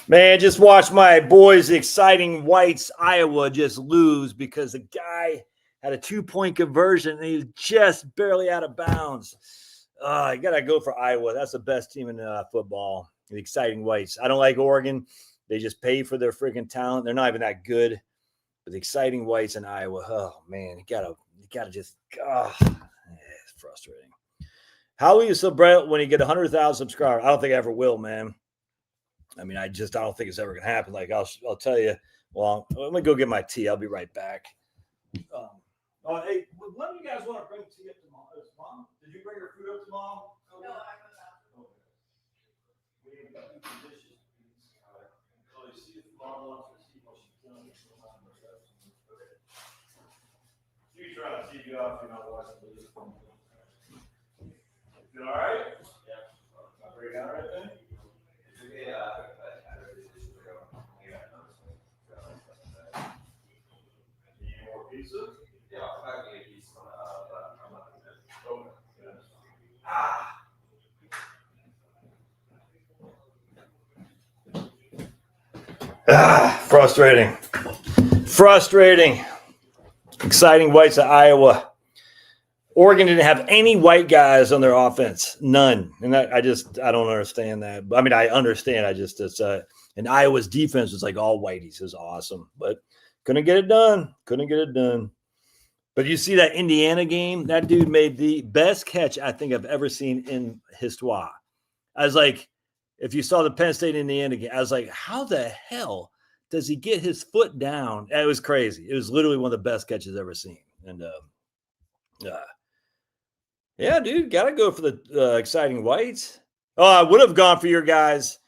Man, just watch my boys, the Exciting Whites, Iowa, just lose because the guy had a 2-point conversion and he was just barely out of bounds. You got to go for Iowa. That's the best team in football, the Exciting Whites. I don't like Oregon. They just pay for their freaking talent. They're not even that good. But the Exciting Whites in Iowa, oh, man, you gotta just, it's frustrating. How will you celebrate when you get 100,000 subscribers? I don't think I ever will, man. I mean, I don't think it's ever gonna happen. Like I'll tell you. Well, let me go get my tea. I'll be right back. Hey, one of you guys want to bring tea up to Mom? Did you bring her food up to Mom? No, I was out. We got some dishes. So you see if Mom wants to see what she's doing. You try to see you off. You're not watching this. You all right? Yeah. I'll break out right then. Pizza? Yeah, I can get pizza. I'm not Frustrating. Exciting Whites of Iowa. Oregon didn't have any white guys on their offense. None. And I don't understand that. I mean, I understand. And Iowa's defense was like all whiteys. It was awesome. But couldn't get it done. But you see that Indiana game? That dude made the best catch I think I've ever seen in history. I was like, if you saw the Penn State Indiana game, I was like, how the hell does he get his foot down? It was crazy. It was literally one of the best catches I've ever seen. And yeah, dude, got to go for the Exciting Whites. Oh, I would have gone for your guys,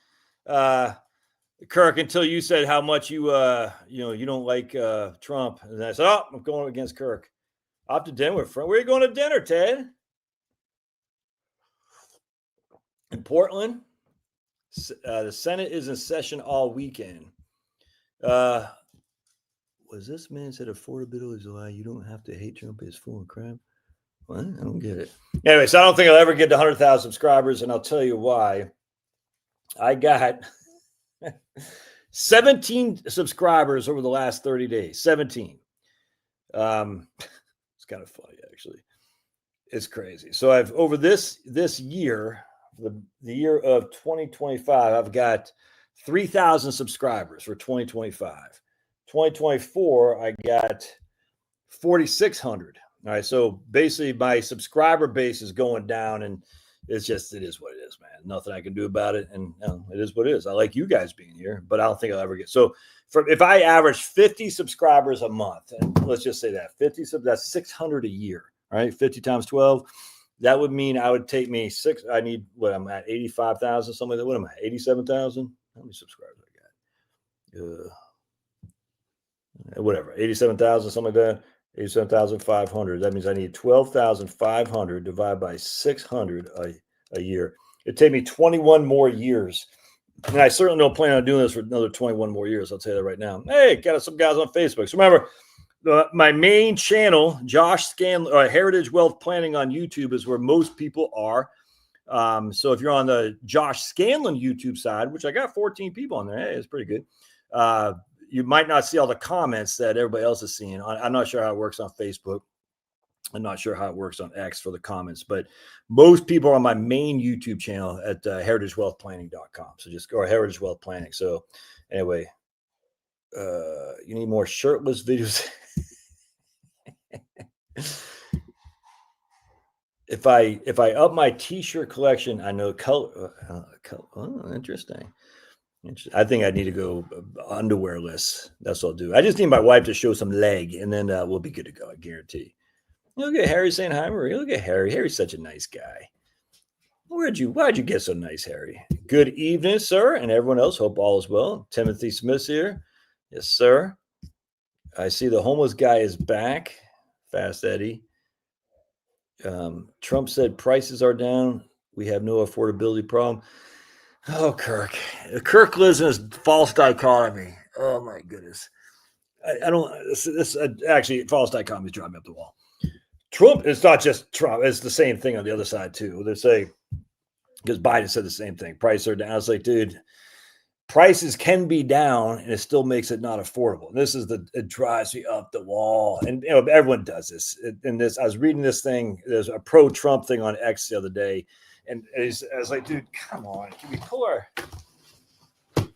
Kirk, until you said how much you don't like Trump. And I said, I'm going against Kirk. Off to dinner with friend. Where are you going to dinner, Ted? In Portland. The Senate is in session all weekend. Was this man said affordability is a lie? You don't have to hate Trump. It's full of crap. What? I don't get it. Anyway, so I don't think I'll ever get to 100,000 subscribers, and I'll tell you why. I got 17 subscribers over the last 30 days. 17. It's kind of funny, actually. It's crazy. So I've over this year, the year of 2025, I've got 3,000 subscribers for 2025. 2024, I got 4,600. All right. So basically my subscriber base is going down, and it is what it is, man. Nothing I can do about it. And it is what it is. I like you guys being here, but I don't think I'll ever get. So if I average 50 subscribers a month, and let's just say that 50, that's 600 a year, right? 50 times 12. That would mean I would take me I need what I'm at 85,000, something like that. What am I? 87,000? How many subscribers I got? Whatever. 87,000, something like that. 87,500. That means I need 12,500 divided by 600 a year. It'd take me 21 more years. And I certainly don't plan on doing this for another 21 more years. I'll tell you that right now. Hey, got some guys on Facebook. So remember, my main channel, Josh Scanlon, Heritage Wealth Planning on YouTube, is where most people are. So if you're on the Josh Scanlon YouTube side, which I got 14 people on there, hey, it's pretty good. You might not see all the comments that everybody else is seeing. I'm not sure how it works on Facebook. I'm not sure how it works on X for the comments, but most people are on my main YouTube channel at heritagewealthplanning.com. So just go to Heritage Wealth Planning. So anyway, you need more shirtless videos. If I up my t-shirt collection, I know color. Oh, interesting. I think I need to go underwearless. That's what I'll do. I just need my wife to show some leg, and then we'll be good to go. I guarantee. Look at Harry saying hi, Marie. Look at Harry. Harry's such a nice guy. Why'd you get so nice, Harry? Good evening, sir, and everyone else. Hope all is well. Timothy Smith's here. Yes, sir. I see the homeless guy is back. Fast Eddie. Trump said prices are down. We have no affordability problem. Oh, Kirk. Kirk lives in his false dichotomy. Oh, my goodness. I don't – actually, false dichotomy is driving me up the wall. Trump, it's not just Trump. It's the same thing on the other side, too. They say – because Biden said the same thing. Prices are down. I was like, dude, prices can be down and it still makes it not affordable. And this is it drives me up the wall. And everyone does this. And I was reading this thing. There's a pro-Trump thing on X the other day. And I was like, dude, come on. Can we pull our... Is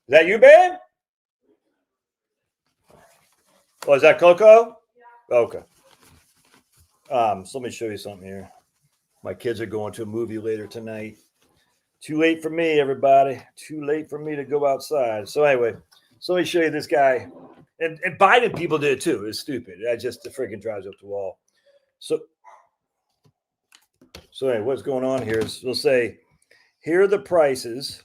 that you, babe? Oh, is that Coco? Yeah. Okay. So let me show you something here. My kids are going to a movie later tonight. Too late for me, everybody. Too late for me to go outside. So anyway, let me show you this guy. And Biden people did it too. It's stupid. It freaking drives up the wall. So anyway, what's going on here is we'll say, here are the prices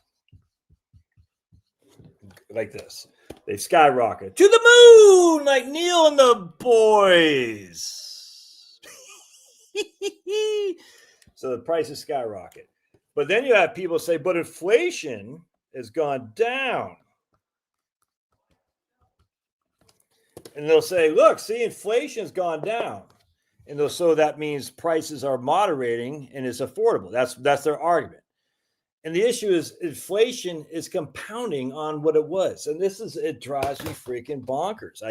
like this. They skyrocket to the moon like Neil and the boys. So the prices skyrocket. But then you have people say, but inflation has gone down. And they'll say, look, see, inflation's gone down. And so that means prices are moderating and it's affordable. That's their argument. And the issue is inflation is compounding on what it was. And it drives me freaking bonkers.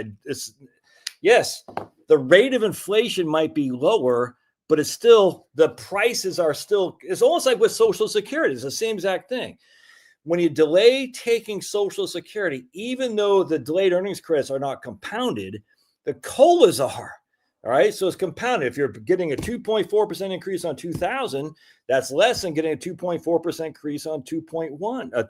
Yes, the rate of inflation might be lower, but it's still, the prices are still, it's almost like with Social Security. It's the same exact thing. When you delay taking Social Security, even though the delayed earnings credits are not compounded, the COLAs are. All right. So it's compounded. If you're getting a 2.4% increase on 2000, that's less than getting a 2.4% increase on 2100. All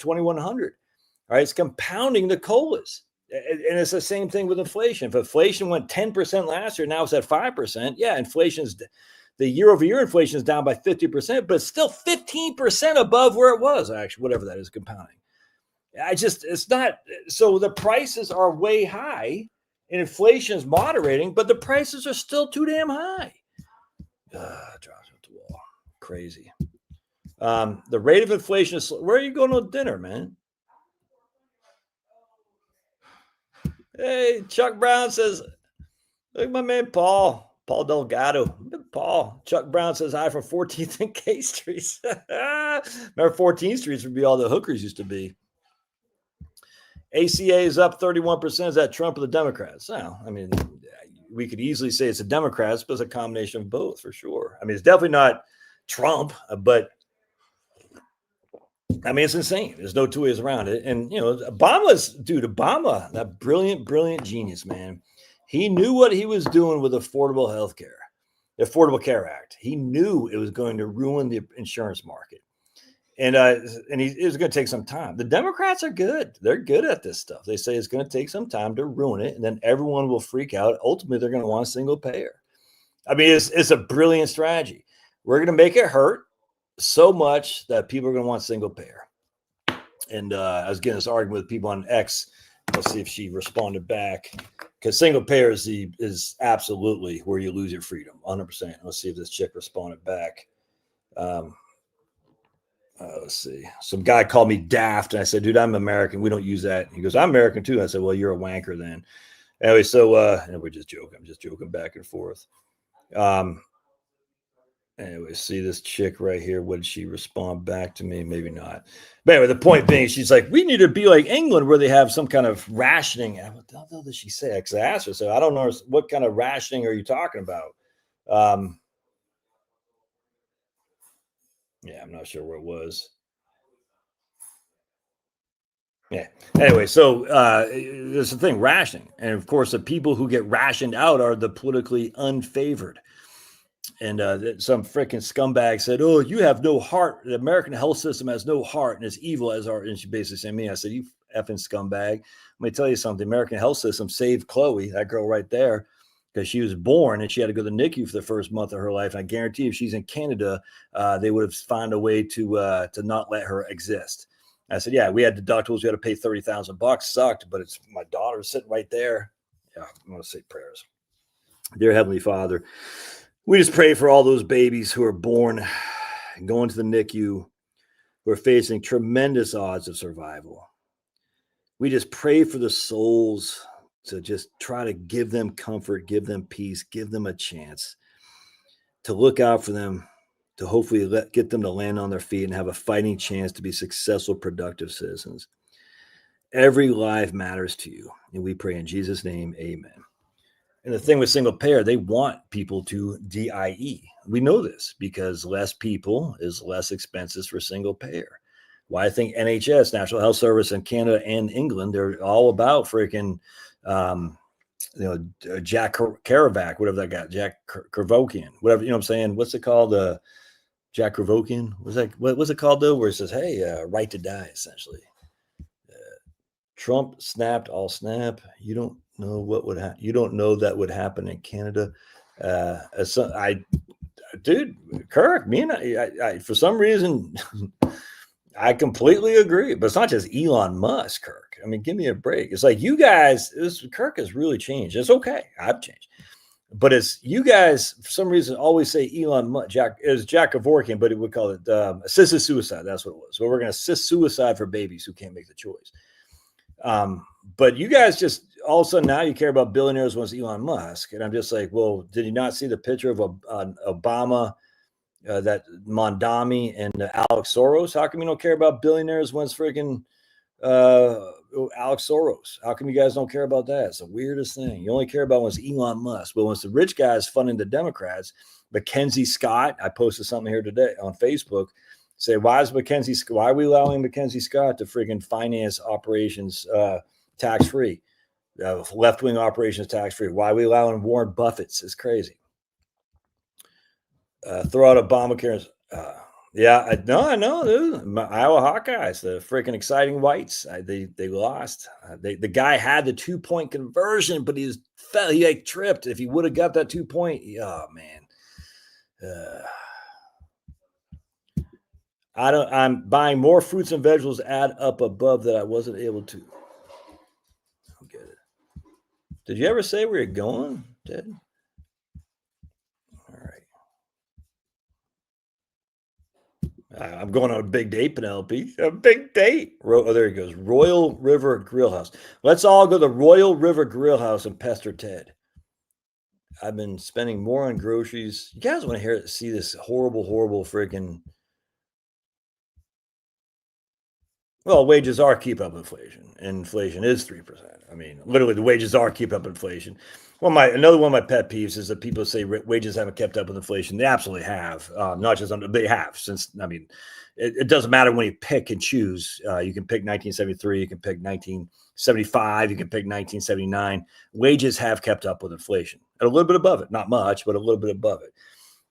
right. It's compounding the COLAs. And it's the same thing with inflation. If inflation went 10% last year, now it's at 5%. Yeah. The year over year inflation is down by 50%, but it's still 15% above where it was, actually, whatever that is, compounding. It's not. So the prices are way high and inflation is moderating, but the prices are still too damn high. Drops up the wall. Crazy. The rate of inflation is, where are you going to dinner, man? Hey, Chuck Brown says, look at my man, Paul Delgado. Paul. Chuck Brown says hi from 14th and K Streets. Remember 14th Streets would be all the hookers used to be. ACA is up 31%. Is that Trump or the Democrats? Well, I mean, we could easily say it's the Democrats, but it's a combination of both for sure. I mean, it's definitely not Trump, but I mean, it's insane. There's no two ways around it. And, Obama, that brilliant, brilliant genius, man. He knew what he was doing with Affordable Affordable Care Act. He knew it was going to ruin the insurance market. And it was going to take some time. The Democrats are good. They're good at this stuff. They say it's going to take some time to ruin it, and then everyone will freak out. Ultimately, they're going to want a single payer. I mean, it's a brilliant strategy. We're going to make it hurt so much that people are going to want single payer. And I was getting this argument with people on X. Let's see if she responded back. Because single payer is absolutely where you lose your freedom, 100%. Let's see if this chick responded back. Let's see. Some guy called me daft, and I said, dude, I'm American. We don't use that. He goes, I'm American too. I said, well, you're a wanker then. Anyway, so and we're just joking. I'm just joking back and forth. Anyway, see this chick right here. What did she respond back to me? Maybe not. But anyway, the point being, she's like, we need to be like England where they have some kind of rationing. And what the hell did she say? Because I asked her, so I don't know what kind of rationing are you talking about? Yeah, I'm not sure where it was. Yeah. Anyway, so there's the thing, rationing. And of course, the people who get rationed out are the politically unfavored. And some freaking scumbag said, oh, you have no heart. The American health system has no heart and it's evil as our, and she basically said to me, I said, you effing scumbag. Let me tell you something. The American health system saved Chloe, that girl right there, because she was born and she had to go to the NICU for the first month of her life. And I guarantee if she's in Canada, they would have found a way to not let her exist. I said, yeah, we had deductibles. We had to pay $30,000. Sucked, but it's my daughter sitting right there. Yeah, I'm going to say prayers. Dear Heavenly Father, we just pray for all those babies who are born and going to the NICU, who are facing tremendous odds of survival. We just pray for the souls to just try to give them comfort, give them peace, give them a chance to look out for them, to hopefully get them to land on their feet and have a fighting chance to be successful, productive citizens. Every life matters to you. And we pray in Jesus' name, amen. And the thing with single payer, they want people to DIE. We know this because less people is less expenses for single payer. Why I think NHS, National Health Service in Canada and England, they're all about freaking, Jack Kerouac, whatever that guy, Jack Kerouacian, whatever, you know what I'm saying? What's it called? Jack Kerouacian? What's it called though? Where it says, hey, right to die, essentially. Trump snapped, all snap. You don't know what would happen. You don't know that would happen in Canada. Dude, Kirk, me and I for some reason, I completely agree. But it's not just Elon Musk, Kirk. I mean, give me a break. It's like you guys, Kirk has really changed. It's okay. I've changed. But it's you guys, for some reason, always say Elon Musk. Jack Kevorkian, but it would call it assisted suicide. That's what it was. So we're going to assist suicide for babies who can't make the choice. But you guys just all of a sudden now you care about billionaires once Elon Musk. And I'm just like, well, did you not see the picture of Obama, that Mondami and Alex Soros? How come you don't care about billionaires once freaking Alex Soros? How come you guys don't care about that? It's the weirdest thing. You only care about once Elon Musk. But once the rich guys funding the Democrats, Mackenzie Scott, I posted something here today on Facebook, say, why are we allowing Mackenzie Scott to freaking finance operations tax-free, left-wing operations tax-free? Why are we allowing Warren Buffett's? It's crazy. Throw out Obamacare. I know, dude. My Iowa Hawkeyes, the freaking exciting whites. They lost. The guy had the 2-point conversion, but he tripped. If he would have got that 2-point, oh man. I'm buying more fruits and vegetables add up above that I wasn't able to. I don't get it. Did you ever say where you're going, Ted? All right. I'm going on a big date, Penelope. A big date. Oh, there he goes. Royal River Grill House. Let's all go to the Royal River Grill House and pester Ted. I've been spending more on groceries. You guys want to see this horrible freaking... Well, wages are keep up inflation. Inflation is 3%. I mean, literally, the wages are keep up inflation. Well, another one of my pet peeves is that people say wages haven't kept up with inflation. They absolutely have. Not just they have since. I mean, it doesn't matter when you pick and choose. You can pick 1973. You can pick 1975. You can pick 1979. Wages have kept up with inflation, and a little bit above it. Not much, but a little bit above it.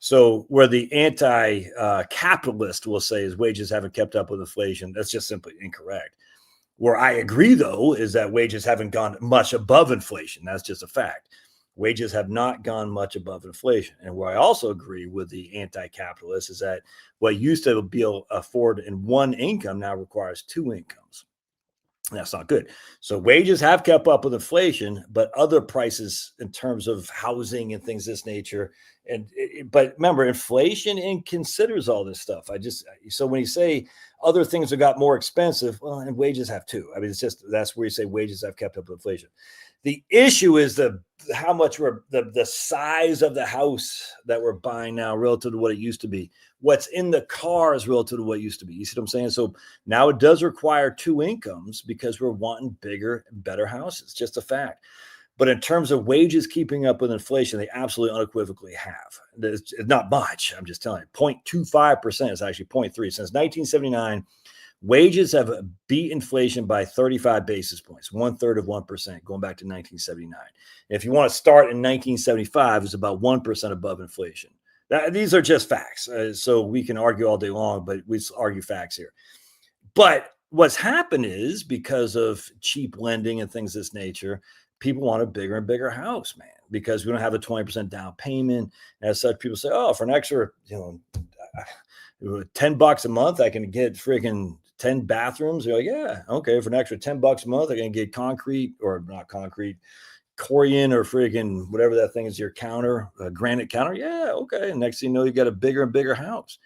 So where the anti-capitalist will say is wages haven't kept up with inflation, that's just simply incorrect. Where I agree, though, is that wages haven't gone much above inflation. That's just a fact. Wages have not gone much above inflation. And where I also agree with the anti-capitalist is that what used to be afforded in one income now requires 2 incomes. That's not good. So wages have kept up with inflation, but other prices in terms of housing and things of this nature. But remember, inflation considers all this stuff. So when you say other things have got more expensive, well, and wages have too. I mean, that's where you say wages have kept up with inflation. The issue is how much the size of the house that we're buying now relative to what it used to be. What's in the cars relative to what it used to be. You see what I'm saying? So now it does require 2 incomes because we're wanting bigger, better houses. Just a fact. But in terms of wages keeping up with inflation, they absolutely unequivocally have. It's not much. I'm just telling you. 0.25% is actually 0.3. Since 1979, wages have beat inflation by 35 basis points, 1/3 of 1%, going back to 1979. And if you want to start in 1975, it's about 1% above inflation. These are just facts. So we can argue all day long, but we argue facts here. But what's happened is because of cheap lending and things of this nature, people want a bigger and bigger house, man, because we don't have a 20% down payment. As such, people say, oh, for an extra, $10 a month, I can get freaking 10 bathrooms. You're like, yeah, okay. For an extra $10 a month, I can get concrete or not concrete, Corian or freaking whatever that thing is, your counter, granite counter. Yeah, okay. And next thing you know, you got a bigger and bigger house.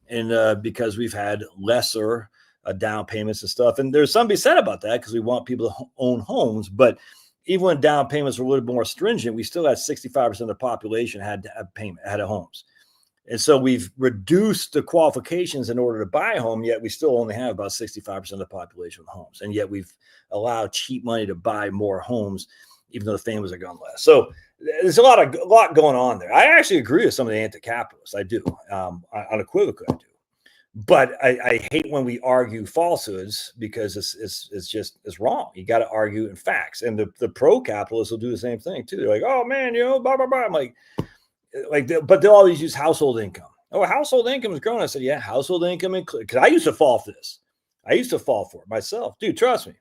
And because we've had lesser down payments and stuff. And there's something to be said about that because we want people to own homes. But even when down payments were a little bit more stringent, we still had 65% of the population had homes. And so we've reduced the qualifications in order to buy a home, yet we still only have about 65% of the population with homes. And yet we've allowed cheap money to buy more homes, even though the families are going less. So there's a lot going on there. I actually agree with some of the anti-capitalists. I do. Unequivocally, I do. But I hate when we argue falsehoods because it's wrong. You got to argue in facts. And the pro-capitalists will do the same thing too. They're like, oh man, blah, blah, blah. I'm like, but they'll always use household income. Oh, household income is growing. I said, yeah, household income, because I used to fall for this. I used to fall for it myself. Dude, trust me.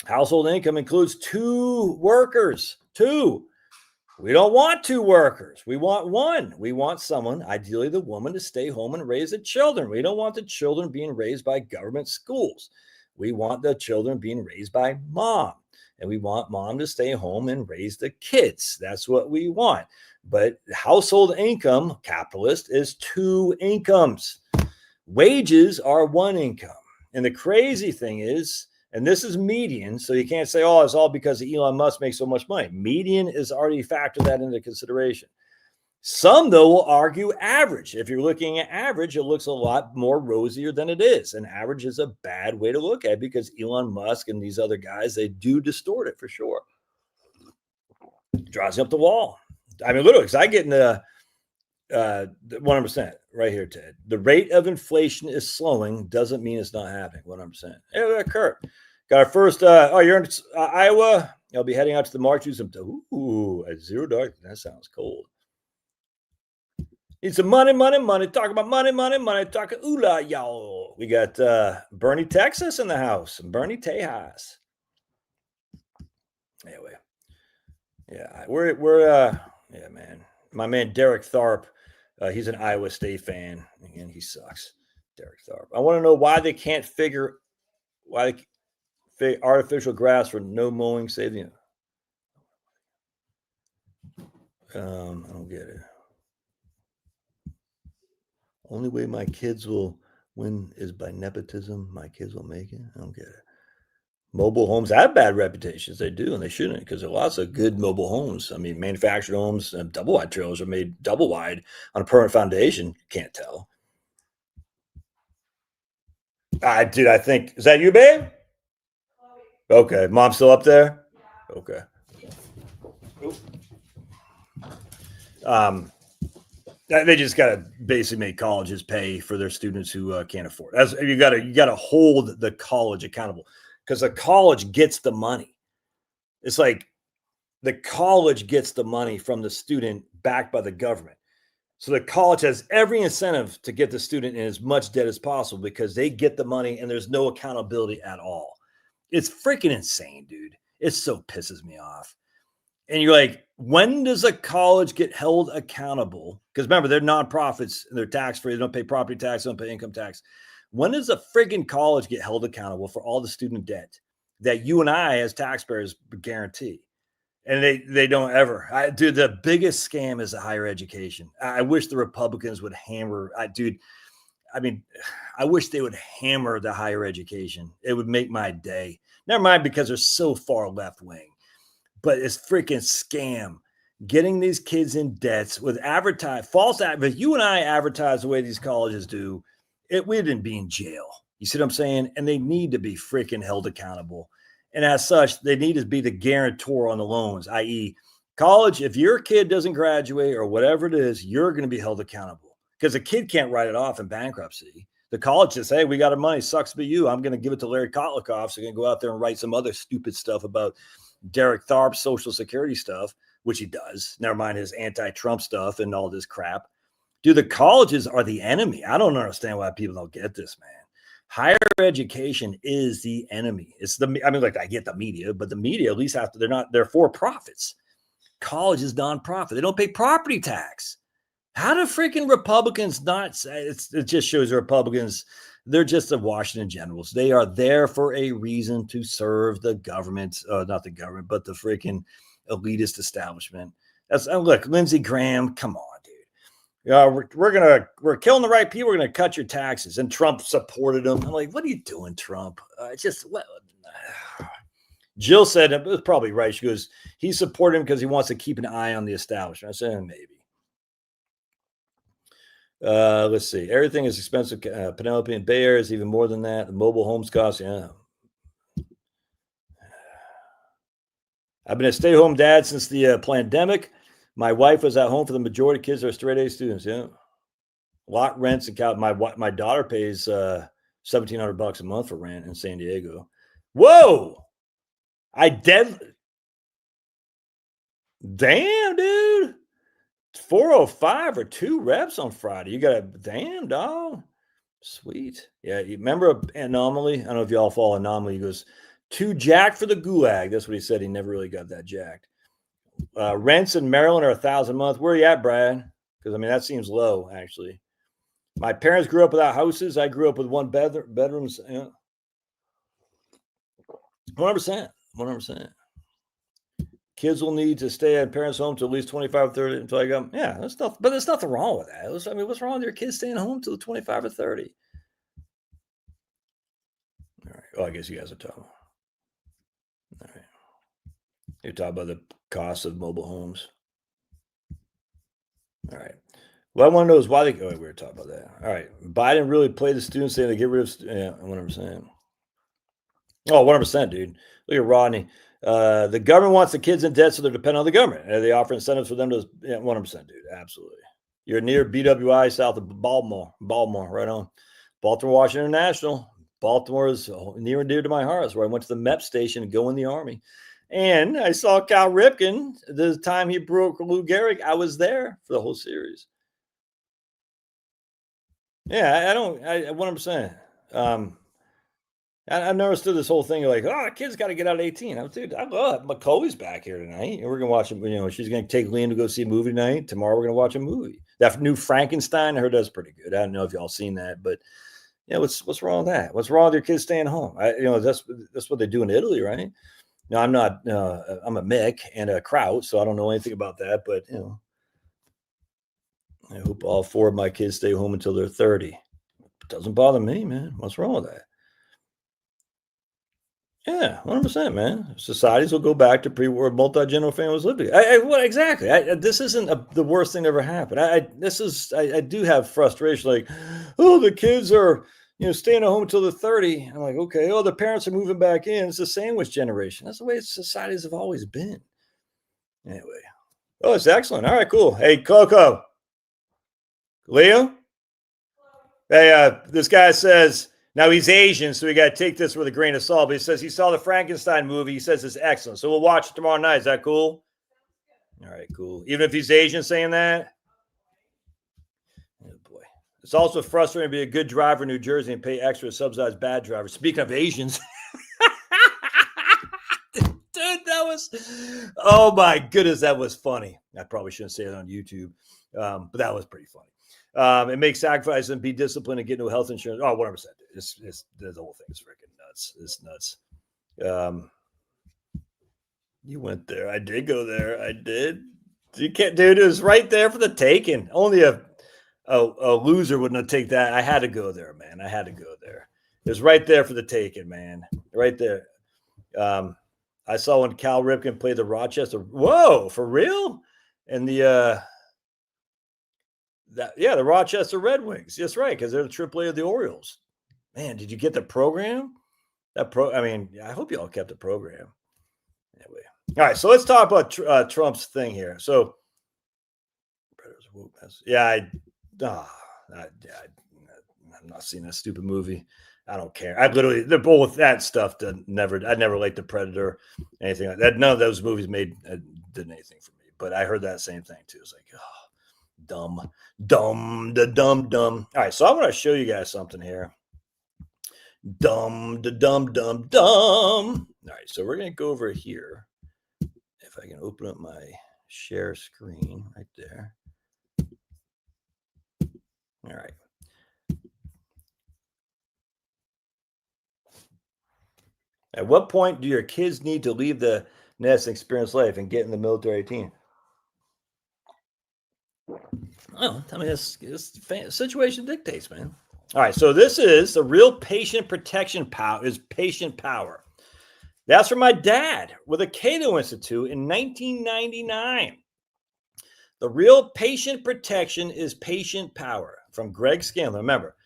Household income includes 2 workers. 2. We don't want 2 workers. We want 1. We want someone, ideally the woman, to stay home and raise the children. We don't want the children being raised by government schools. We want the children being raised by mom. And we want mom to stay home and raise the kids. That's what we want. But household income, capitalist, is 2 incomes. Wages are 1 income. And the crazy thing is, and this is median, so you can't say, oh, it's all because Elon Musk makes so much money. Median is already factored that into consideration. Some, though, will argue average. If you're looking at average, it looks a lot more rosier than it is. And average is a bad way to look at it because Elon Musk and these other guys, they do distort it for sure. Draws you up the wall. I mean, literally, because I get in the 100% right here, Ted. The rate of inflation is slowing doesn't mean it's not happening. 100%. Hey, Kurt. Got our first. You're in Iowa. I'll be heading out to the March. At $0. That sounds cold. Need some money. Talk about money. Talk oola, y'all. We got Bernie, Texas in the house. Bernie Tejas. Anyway. Yeah, yeah, man. My man Derek Tharp. He's an Iowa State fan. Again, he sucks. Derek Tharp. I want to know why they can't figure artificial grass for no mowing saving. I don't get it. Only way my kids will win is by nepotism. My kids will make it. I don't get it. Mobile homes have bad reputations. They do, and they shouldn't, because there are lots of good mobile homes. I mean, manufactured homes, double wide trailers are made double wide on a permanent foundation. Can't tell. Dude, I think, is that you, babe? Okay. Mom's still up there? Okay. They just got to basically make colleges pay for their students who can't afford it. You got to hold the college accountable, because the college gets the money. It's like the college gets the money from the student backed by the government. So the college has every incentive to get the student in as much debt as possible because they get the money and there's no accountability at all. It's freaking insane, dude. It so pisses me off. And you're like, when does a college get held accountable? Because remember, they're nonprofits and they're tax-free. They don't pay property tax, they don't pay income tax. When does a friggin' college get held accountable for all the student debt that you and I as taxpayers guarantee? And they don't ever. Dude, the biggest scam is the higher education. I wish the Republicans would hammer. I wish they would hammer the higher education. It would make my day. Never mind because they're so far left wing. But it's freaking scam. Getting these kids in debts with false advertising. If you and I advertise the way these colleges do, we wouldn't be in jail. You see what I'm saying? And they need to be freaking held accountable. And as such, they need to be the guarantor on the loans, i.e., college, if your kid doesn't graduate or whatever it is, you're going to be held accountable because the kid can't write it off in bankruptcy. The college says, hey, we got our money. Sucks to be you. I'm going to give it to Larry Kotlikoff. So I'm going to go out there and write some other stupid stuff about Derek Tharp's Social Security stuff, which he does. Never mind his anti-Trump stuff and all this crap. Dude, the colleges are the enemy. I don't understand why people don't get this, man. Higher education is the enemy. I get the media, but the media, at least they're for profits. College is nonprofit. They don't pay property tax. How do freaking Republicans not say it just shows the Republicans, they're just the Washington Generals. They are there for a reason to serve the government, not the government, but the freaking elitist establishment. Look, Lindsey Graham, come on. We're killing the right people. We're going to cut your taxes. And Trump supported him. I'm like, what are you doing, Trump? Jill said it was probably right. She goes, he supported him because he wants to keep an eye on the establishment. I said, maybe. Let's see. Everything is expensive. Penelope in Bay Area is even more than that. The mobile homes cost, yeah. I've been a stay-home dad since the pandemic. My wife was at home for the majority of kids are straight A students. Yeah, lot rents and my daughter pays $1,700 a month for rent in San Diego. Whoa! Damn, dude. 405 or 2 reps on Friday. You got a damn dog. Sweet. Yeah, you remember Anomaly? I don't know if y'all follow Anomaly. He goes, too jacked for the gulag. That's what he said. He never really got that jacked. Rents in Maryland are $1,000 a month. Where are you at, Brad? Because, I mean, that seems low, actually. My parents grew up without houses. I grew up with one bedrooms. Yeah. 100%. 100%. Kids will need to stay at parents' home till at least 25 or 30 until I go. Yeah, that's not, but there's nothing wrong with that. I mean, what's wrong with your kids staying home till 25 or 30? All right. Oh, I guess you guys are talking. All right. You're talking about the cost of mobile homes. All right. What I want to know is why they. Oh, we were talking about that. All right. Biden really played the students saying they get rid of. Yeah, 100%. Oh, 100%, dude. Look at Rodney. The government wants the kids in debt, so they're dependent on the government. And they offer incentives for them to. Yeah, 100%, dude. Absolutely. You're near BWI, south of Baltimore. Right on. Baltimore Washington International. Baltimore is near and dear to my heart. That's where I went to the MEP station to go in the Army. And I saw Cal Ripken the time he broke Lou Gehrig. I was there for the whole series. Yeah, I 100%. I've never stood this whole thing like, oh, kids got to get out at 18. Dude, I love McCoy's back here tonight. And we're going to watch him. You know, she's going to take Liam to go see a movie tonight. Tomorrow we're going to watch a movie. That new Frankenstein, I heard that's pretty good. I don't know if y'all seen that, but yeah, what's wrong with that? What's wrong with your kids staying home? That's what they do in Italy, right? No, I'm not. I'm a Mick and a Kraut, so I don't know anything about that. But I hope all 4 of my kids stay home until they're 30. It doesn't bother me, man. What's wrong with that? Yeah, 100%, man. Societies will go back to pre-war multi-general families living. What exactly? This isn't the worst thing that ever happened. I do have frustration. Like, oh, the kids are staying at home until they're 30. I'm like, okay. Oh, the parents are moving back in. It's the sandwich generation. That's the way societies have always been. Anyway, oh, it's excellent. All right, cool. Hey, Coco, Leo. Hey, this guy says. Now, he's Asian, so we got to take this with a grain of salt. But he says he saw the Frankenstein movie. He says it's excellent. So we'll watch it tomorrow night. Is that cool? All right, cool. Even if he's Asian saying that? Oh, boy. It's also frustrating to be a good driver in New Jersey and pay extra to subsidize bad drivers. Speaking of Asians. Dude, that was... Oh, my goodness, that was funny. I probably shouldn't say it on YouTube, but that was pretty funny. And make sacrifices and be disciplined and get no health insurance. Oh, 100%. The whole thing is freaking nuts. It's nuts. You went there. I did go there. I did. You can't, dude. It was right there for the taking. Only a loser wouldn't have taken that. I had to go there, man. I had to go there. It was right there for the taking, man. Right there. I saw when Cal Ripken played the Whoa, for real? And the Rochester Red Wings. That's right, because they're the AAA of the Orioles. Man, did you get the program? I mean, I hope you all kept the program. Anyway, all right. So let's talk about Trump's thing here. So, I'm not seeing that stupid movie. I don't care. They're both that stuff. I never liked The Predator, anything like that. None of those movies did anything for me. But I heard that same thing too. It's like, oh. Dumb. All right, so I want to show you guys something here. Dumb. All right, so we're going to go over here. If I can open up my share screen right there. All right. At what point do your kids need to leave the nest and experience life and get in the military team? Oh, I mean, this situation dictates, man. All right, so this is the real patient protection power. Is patient power. That's from my dad with a Cato Institute in 1999. The real patient protection is patient power. from Greg Scanlon. Remember,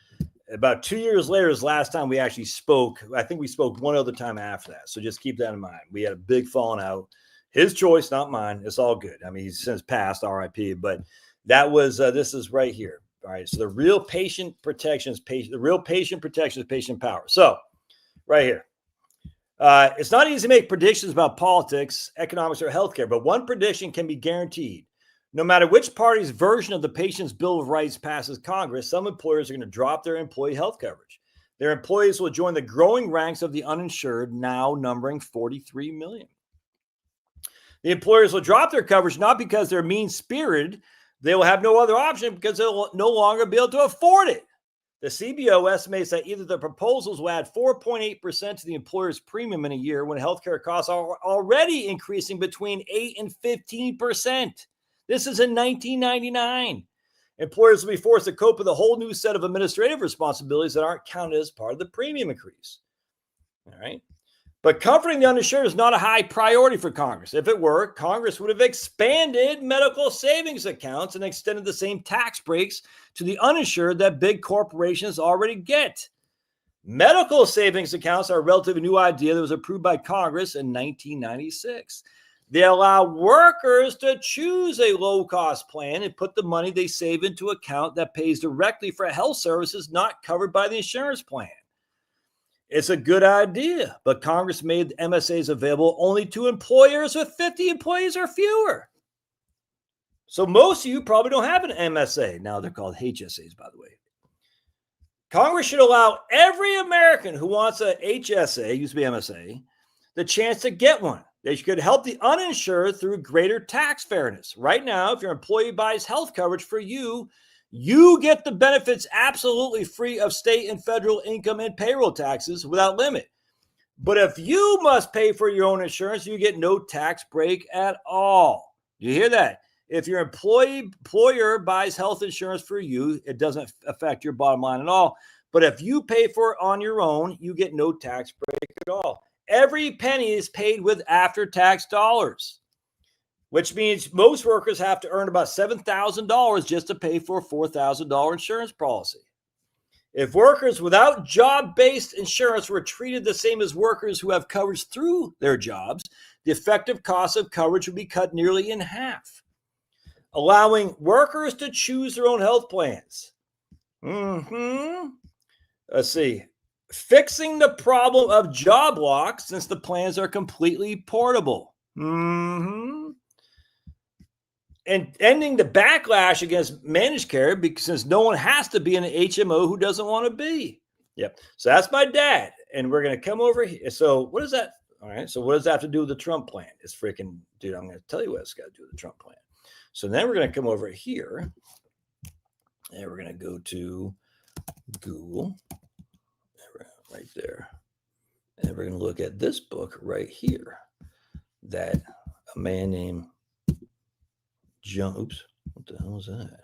about 2 years later is the last time we actually spoke. I think we spoke one other time after that. So just keep that in mind. We had a big falling out. His choice, not mine. It's all good. I mean, he's since passed, RIP. But that was, this is right here. All right. So the real patient protection is patient power. So right here. It's not easy to make predictions about politics, economics, or healthcare, but one prediction can be guaranteed. No matter which party's version of the Patient's Bill of Rights passes Congress, some employers are going to drop their employee health coverage. Their employees will join the growing ranks of the uninsured, now numbering 43 million. The employers will drop their coverage not because they're mean-spirited. They will have no other option because they'll no longer be able to afford it. The CBO estimates that either the proposals will add 4.8% to the employer's premium in a year when healthcare costs are already increasing between 8 and 15%. This is in 1999. Employers will be forced to cope with a whole new set of administrative responsibilities that aren't counted as part of the premium increase. All right. But comforting the uninsured is not a high priority for Congress. If it were, Congress would have expanded medical savings accounts and extended the same tax breaks to the uninsured that big corporations already get. Medical savings accounts are a relatively new idea that was approved by Congress in 1996. They allow workers to choose a low-cost plan and put the money they save into an account that pays directly for health services not covered by the insurance plan. It's a good idea, but Congress made MSAs available only to employers with 50 employees or fewer. So most of you probably don't have an MSA. Now they're called HSAs, by the way. Congress should allow every American who wants a HSA, used to be MSA, the chance to get one. They should help the uninsured through greater tax fairness. Right now, if your employee buys health coverage for you, you get the benefits absolutely free of state and federal income and payroll taxes without limit. But if you must pay for your own insurance, you get no tax break at all. You hear that? If your employer buys health insurance for you, it doesn't affect your bottom line at all. But if you pay for it on your own, you get no tax break at all. Every penny is paid with after-tax dollars, which means most workers have to earn about $7,000 just to pay for a $4,000 insurance policy. If workers without job-based insurance were treated the same as workers who have coverage through their jobs, the effective cost of coverage would be cut nearly in half, allowing workers to choose their own health plans. Let's see. Fixing the problem of job lock since the plans are completely portable. And ending the backlash against managed care because since no one has to be in an HMO who doesn't want to be. Yep. So that's my dad. And we're going to come over here. So what is that? All right. So what does that have to do with the Trump plan? It's freaking, dude, I'm going to tell you what it's got to do with the Trump plan. So then we're going to come over here and we're going to go to Google right there. And we're going to look at this book right here that a man named John, oops, what the hell is that?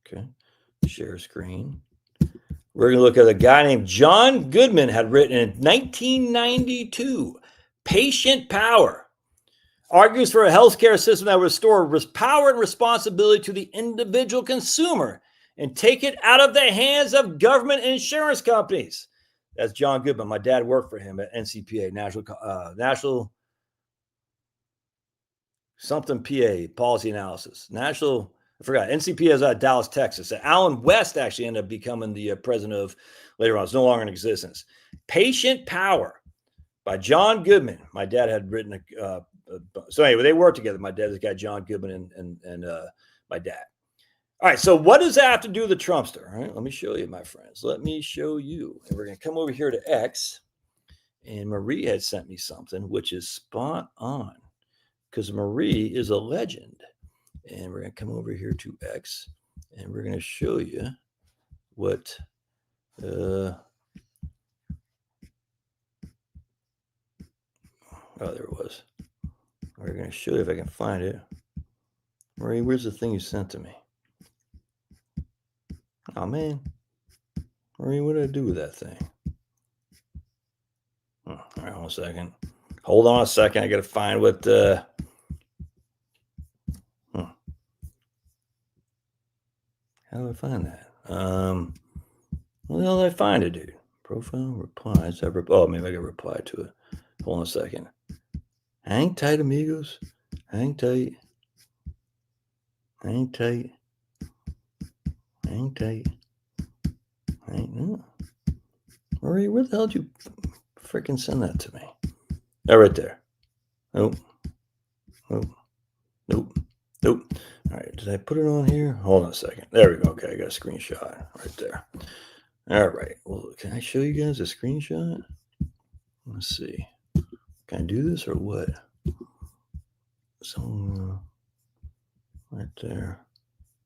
Okay, share screen. We're going to look at a guy named John Goodman had written in 1992, Patient Power. Argues for a healthcare system that would restore power and responsibility to the individual consumer and take it out of the hands of government insurance companies. That's John Goodman. My dad worked for him at NCPA, National something PA, Policy Analysis. I forgot. NCPA is out of Dallas, Texas. Alan West actually ended up becoming the president of later on. It's no longer in existence. Patient Power by John Goodman. My dad had written so anyway, they worked together. My dad, this guy, John Goodman, and my dad. All right, so what does that have to do with the Trumpster? All right, let me show you, my friends. Let me show you. And we're going to come over here to X. And Marie had sent me something, which is spot on. Because Marie is a legend. And we're going to come over here to X. And we're going to show you what... oh, there it was. We're going to show you if I can find it. Marie, where's the thing you sent to me? Oh, man. Marie, what did I do with that thing? All right, hold on a second. Hold on a second. I got to find what... find that? Where the hell did I find it, dude? Profile, replies. Oh, maybe I got reply to it. Hold on a second. Hang tight, amigos. Hang tight. Hang tight. Hang tight. Marie, where the hell did you freaking send that to me? Oh, right there. Nope. Nope. Nope. Nope. All right. Did I put it on here? Hold on a second. There we go. Okay. I got a screenshot right there. All right. Well, can I show you guys a screenshot? Let's see. Can I do this or what? So, right there.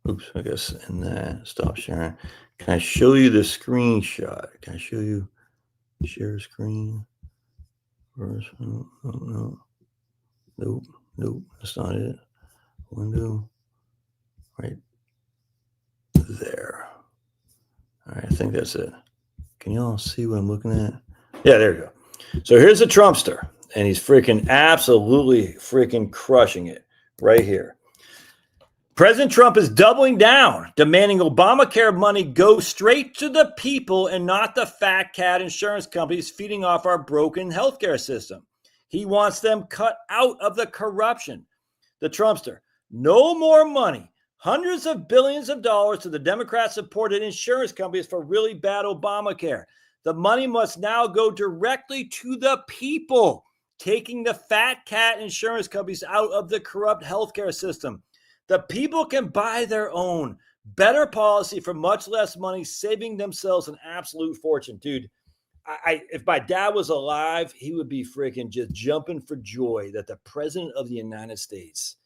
Oops. I guess in that. Stop sharing. Can I show you the screenshot? Can I show you share screen? First, no. Nope. That's not it. Window. Right there. All right, I think that's it. Can y'all see what I'm looking at? Yeah, there you go. So here's a Trumpster, and he's freaking absolutely freaking crushing it right here. President Trump is doubling down, demanding Obamacare money go straight to the people and not the fat cat insurance companies feeding off our broken healthcare system. He wants them cut out of the corruption. The Trumpster, no more money. Hundreds of billions of dollars to the Democrat-supported insurance companies for really bad Obamacare. The money must now go directly to the people, taking the fat cat insurance companies out of the corrupt healthcare system. The people can buy their own better policy for much less money, saving themselves an absolute fortune. Dude, if my dad was alive, he would be freaking just jumping for joy that the president of the United States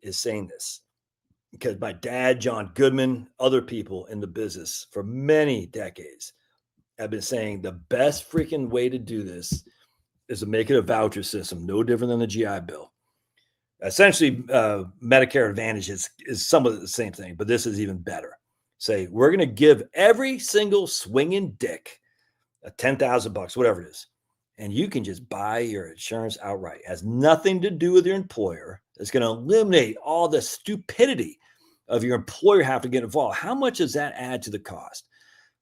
is saying this. Because my dad, John Goodman, other people in the business for many decades have been saying the best freaking way to do this is to make it a voucher system, no different than the GI Bill. Essentially, Medicare Advantage is somewhat the same thing, but this is even better. Say, we're going to give every single swinging dick $10,000, whatever it is, and you can just buy your insurance outright. It has nothing to do with your employer. It's going to eliminate all the stupidity of your employer having to get involved. How much does that add to the cost?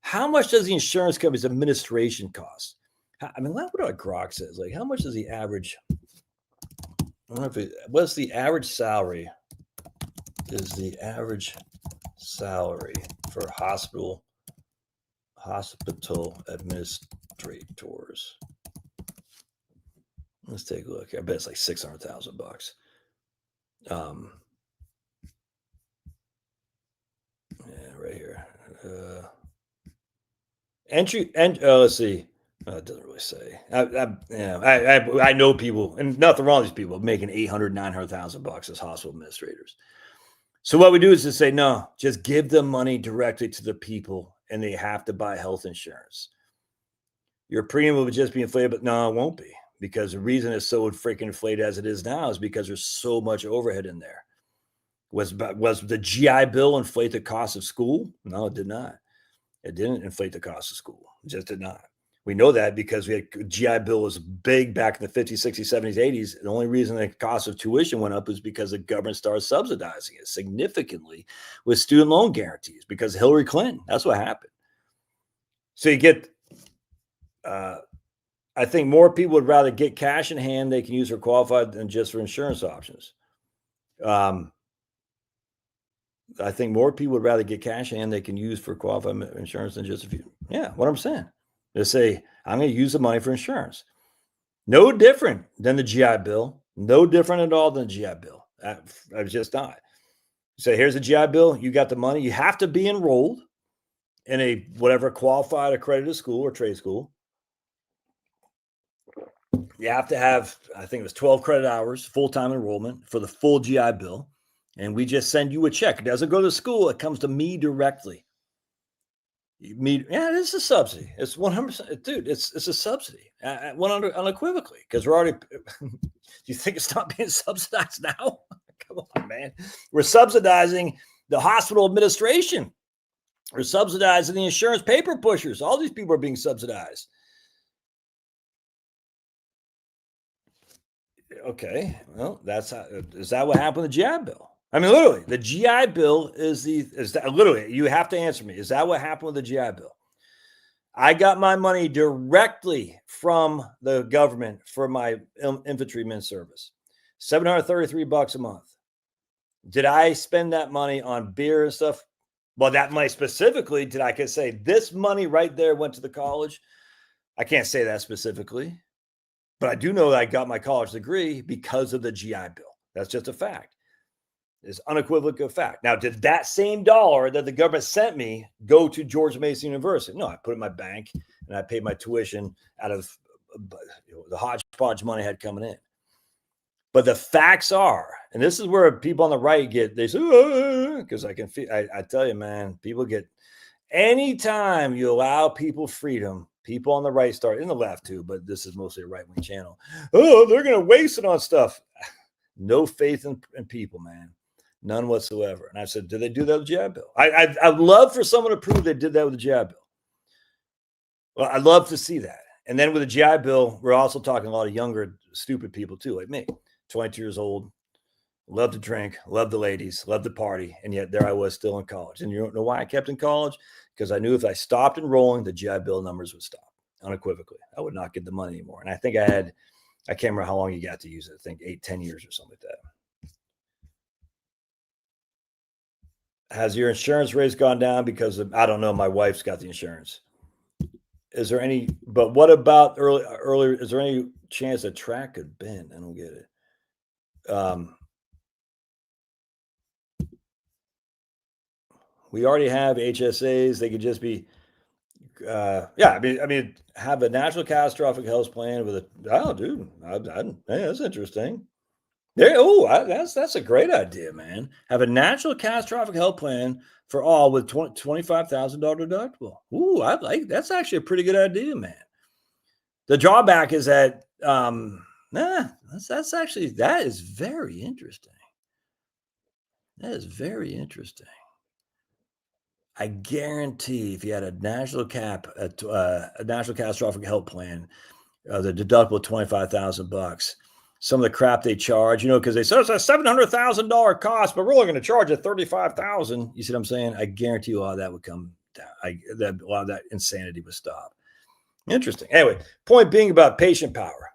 How much does the insurance company's administration cost? I mean, what Grok says, like, how much does the average? I don't know what's the average salary? Is the average salary for hospital administrators? Let's take a look. I bet it's like $600,000. Yeah, right here. Let's see. It doesn't really say. I know people, and nothing wrong with these people making $800,000, $900,000 as hospital administrators. So what we do is to say, no, just give the money directly to the people, and they have to buy health insurance. Your premium will just be inflated, but no, it won't be, because the reason it's so freaking inflated as it is now is because there's so much overhead in there. Was the GI Bill inflate the cost of school? No, it did not. It didn't inflate the cost of school. It just did not. We know that because we had GI Bill was big back in the 50s, 60s, 70s, 80s. The only reason the cost of tuition went up is because the government started subsidizing it significantly with student loan guarantees because of Hillary Clinton. That's what happened. So you get, I think more people would rather get cash in hand they can use for qualified than just for insurance options. I think more people would rather get cash in hand they can use for qualified insurance than just a few. Yeah, what I'm saying. They say, I'm going to use the money for insurance. No different than the GI Bill. No different at all than the GI Bill. I just not. So here's the GI Bill. You got the money. You have to be enrolled in a whatever qualified accredited school or trade school. You have to have, I think it was 12 credit hours, full-time enrollment for the full GI Bill. And we just send you a check. It doesn't go to school. It comes to me directly. Yeah, it is a subsidy. It's 100%, dude. It's a subsidy, unequivocally, because we're already. Do you think it's not being subsidized now? Come on, man. We're subsidizing the hospital administration. We're subsidizing the insurance paper pushers. All these people are being subsidized. Okay, well, is that what happened with the GI Bill? I mean, literally, the GI Bill is that literally, you have to answer me. Is that what happened with the GI Bill? I got my money directly from the government for my infantryman service. $733 a month. Did I spend that money on beer and stuff? Well, that money specifically, did I could say this money right there went to the college? I can't say that specifically, but I do know that I got my college degree because of the GI Bill. That's just a fact. It's unequivocal fact. Now, did that same dollar that the government sent me go to George Mason University? No, I put it in my bank and I paid my tuition out of the hodgepodge money I had coming in. But the facts are, and this is where people on the right get, they say, because I can feel, I tell you, man, people get, anytime you allow people freedom, people on the right start, in the left too, but this is mostly a right-wing channel. Oh, they're going to waste it on stuff. No faith in people, man. None whatsoever. And I said, do they do that with the GI Bill? I'd love for someone to prove they did that with the GI Bill. Well, I'd love to see that. And then with the GI Bill, we're also talking a lot of younger, stupid people too, like me, 22 years old, love to drink, love the ladies, love to party. And yet there I was still in college. And you don't know why I kept in college? Because I knew if I stopped enrolling, the GI Bill numbers would stop unequivocally. I would not get the money anymore. And I think I can't remember how long you got to use it. I think 8-10 years or something like that. Has your insurance rates gone down because of, I don't know, my wife's got the insurance. Is there any, but what about earlier, is there any chance a track could bend? I don't get it. We already have HSAs. They could just be, I mean, have a natural catastrophic health plan with that's interesting. That's a great idea, man. Have a natural catastrophic health plan for all with $25,000 deductible. Ooh, I like that's actually a pretty good idea, man. The drawback is that that is very interesting. That is very interesting. I guarantee if you had a national catastrophic health plan, the deductible $25,000. Some of the crap they charge, because they said it's a $700,000 cost, but we're only going to charge it $35,000. You see what I'm saying? I guarantee you a lot of that would come down. A lot of that insanity would stop. Interesting. Anyway, point being about patient power,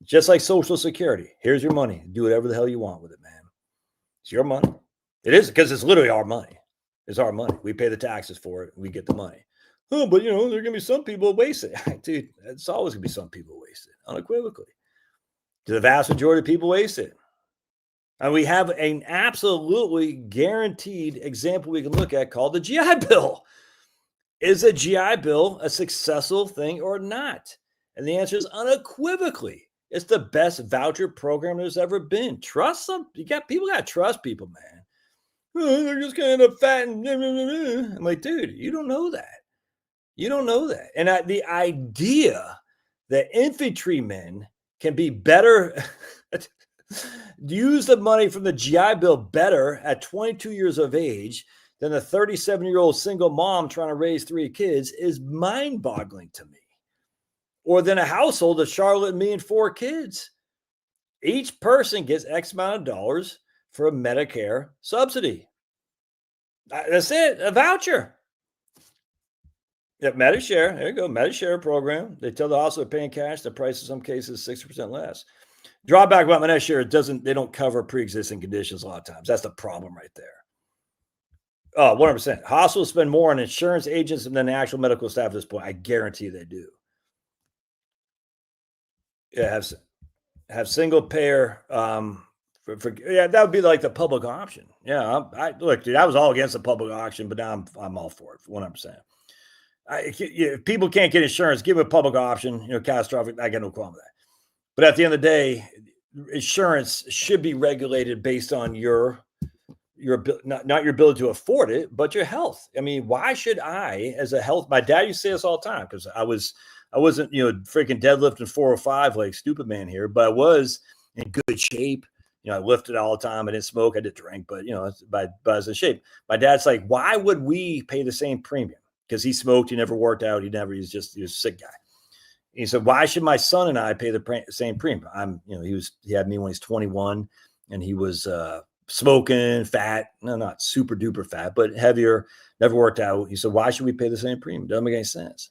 just like Social Security. Here's your money. Do whatever the hell you want with it, man. It's your money. It is because it's literally our money. It's our money. We pay the taxes for it. We get the money. Oh, but there are going to be some people waste it. Dude, it's always going to be some people waste it, unequivocally. The vast majority of people waste it. And we have an absolutely guaranteed example we can look at called the GI Bill. Is a GI Bill a successful thing or not? And the answer is unequivocally. It's the best voucher program there's ever been. Trust them. People got to trust people, man. Oh, they're just going to end up fat and I'm like, dude, you don't know that. You don't know that. And the idea that infantrymen can be better, use the money from the GI Bill better at 22 years of age than a 37-year-old single mom trying to raise 3 kids is mind-boggling to me. Or than a household of Charlotte and me and 4 kids. Each person gets X amount of dollars for a Medicare subsidy. That's it, a voucher. Yeah, Medishare. There you go. Medishare program. They tell the hospital they're paying cash. The price in some cases is 60% less. Drawback about Medishare, they don't cover pre-existing conditions a lot of times. That's the problem right there. Oh, 100%. Hospitals spend more on insurance agents than the actual medical staff at this point. I guarantee they do. Yeah, have single payer. That would be like the public option. Yeah, look, dude, I was all against the public option, but now I'm all for it, 100%. If people can't get insurance, give a public option, catastrophic. I got no problem with that. But at the end of the day, insurance should be regulated based on your not your ability to afford it, but your health. I mean, why should I, as a health? My dad used to say this all the time because I wasn't freaking deadlifting 405 like stupid man here, but I was in good shape. I lifted all the time. I didn't smoke. I didn't drink, but I was in shape. My dad's like, why would we pay the same premium? Because he smoked, he never worked out, he was a sick guy. He said, why should my son and I pay the same premium? He had me when he's 21 and he was smoking, fat, no, not super duper fat, but heavier, never worked out. He said, why should we pay the same premium? Doesn't make any sense.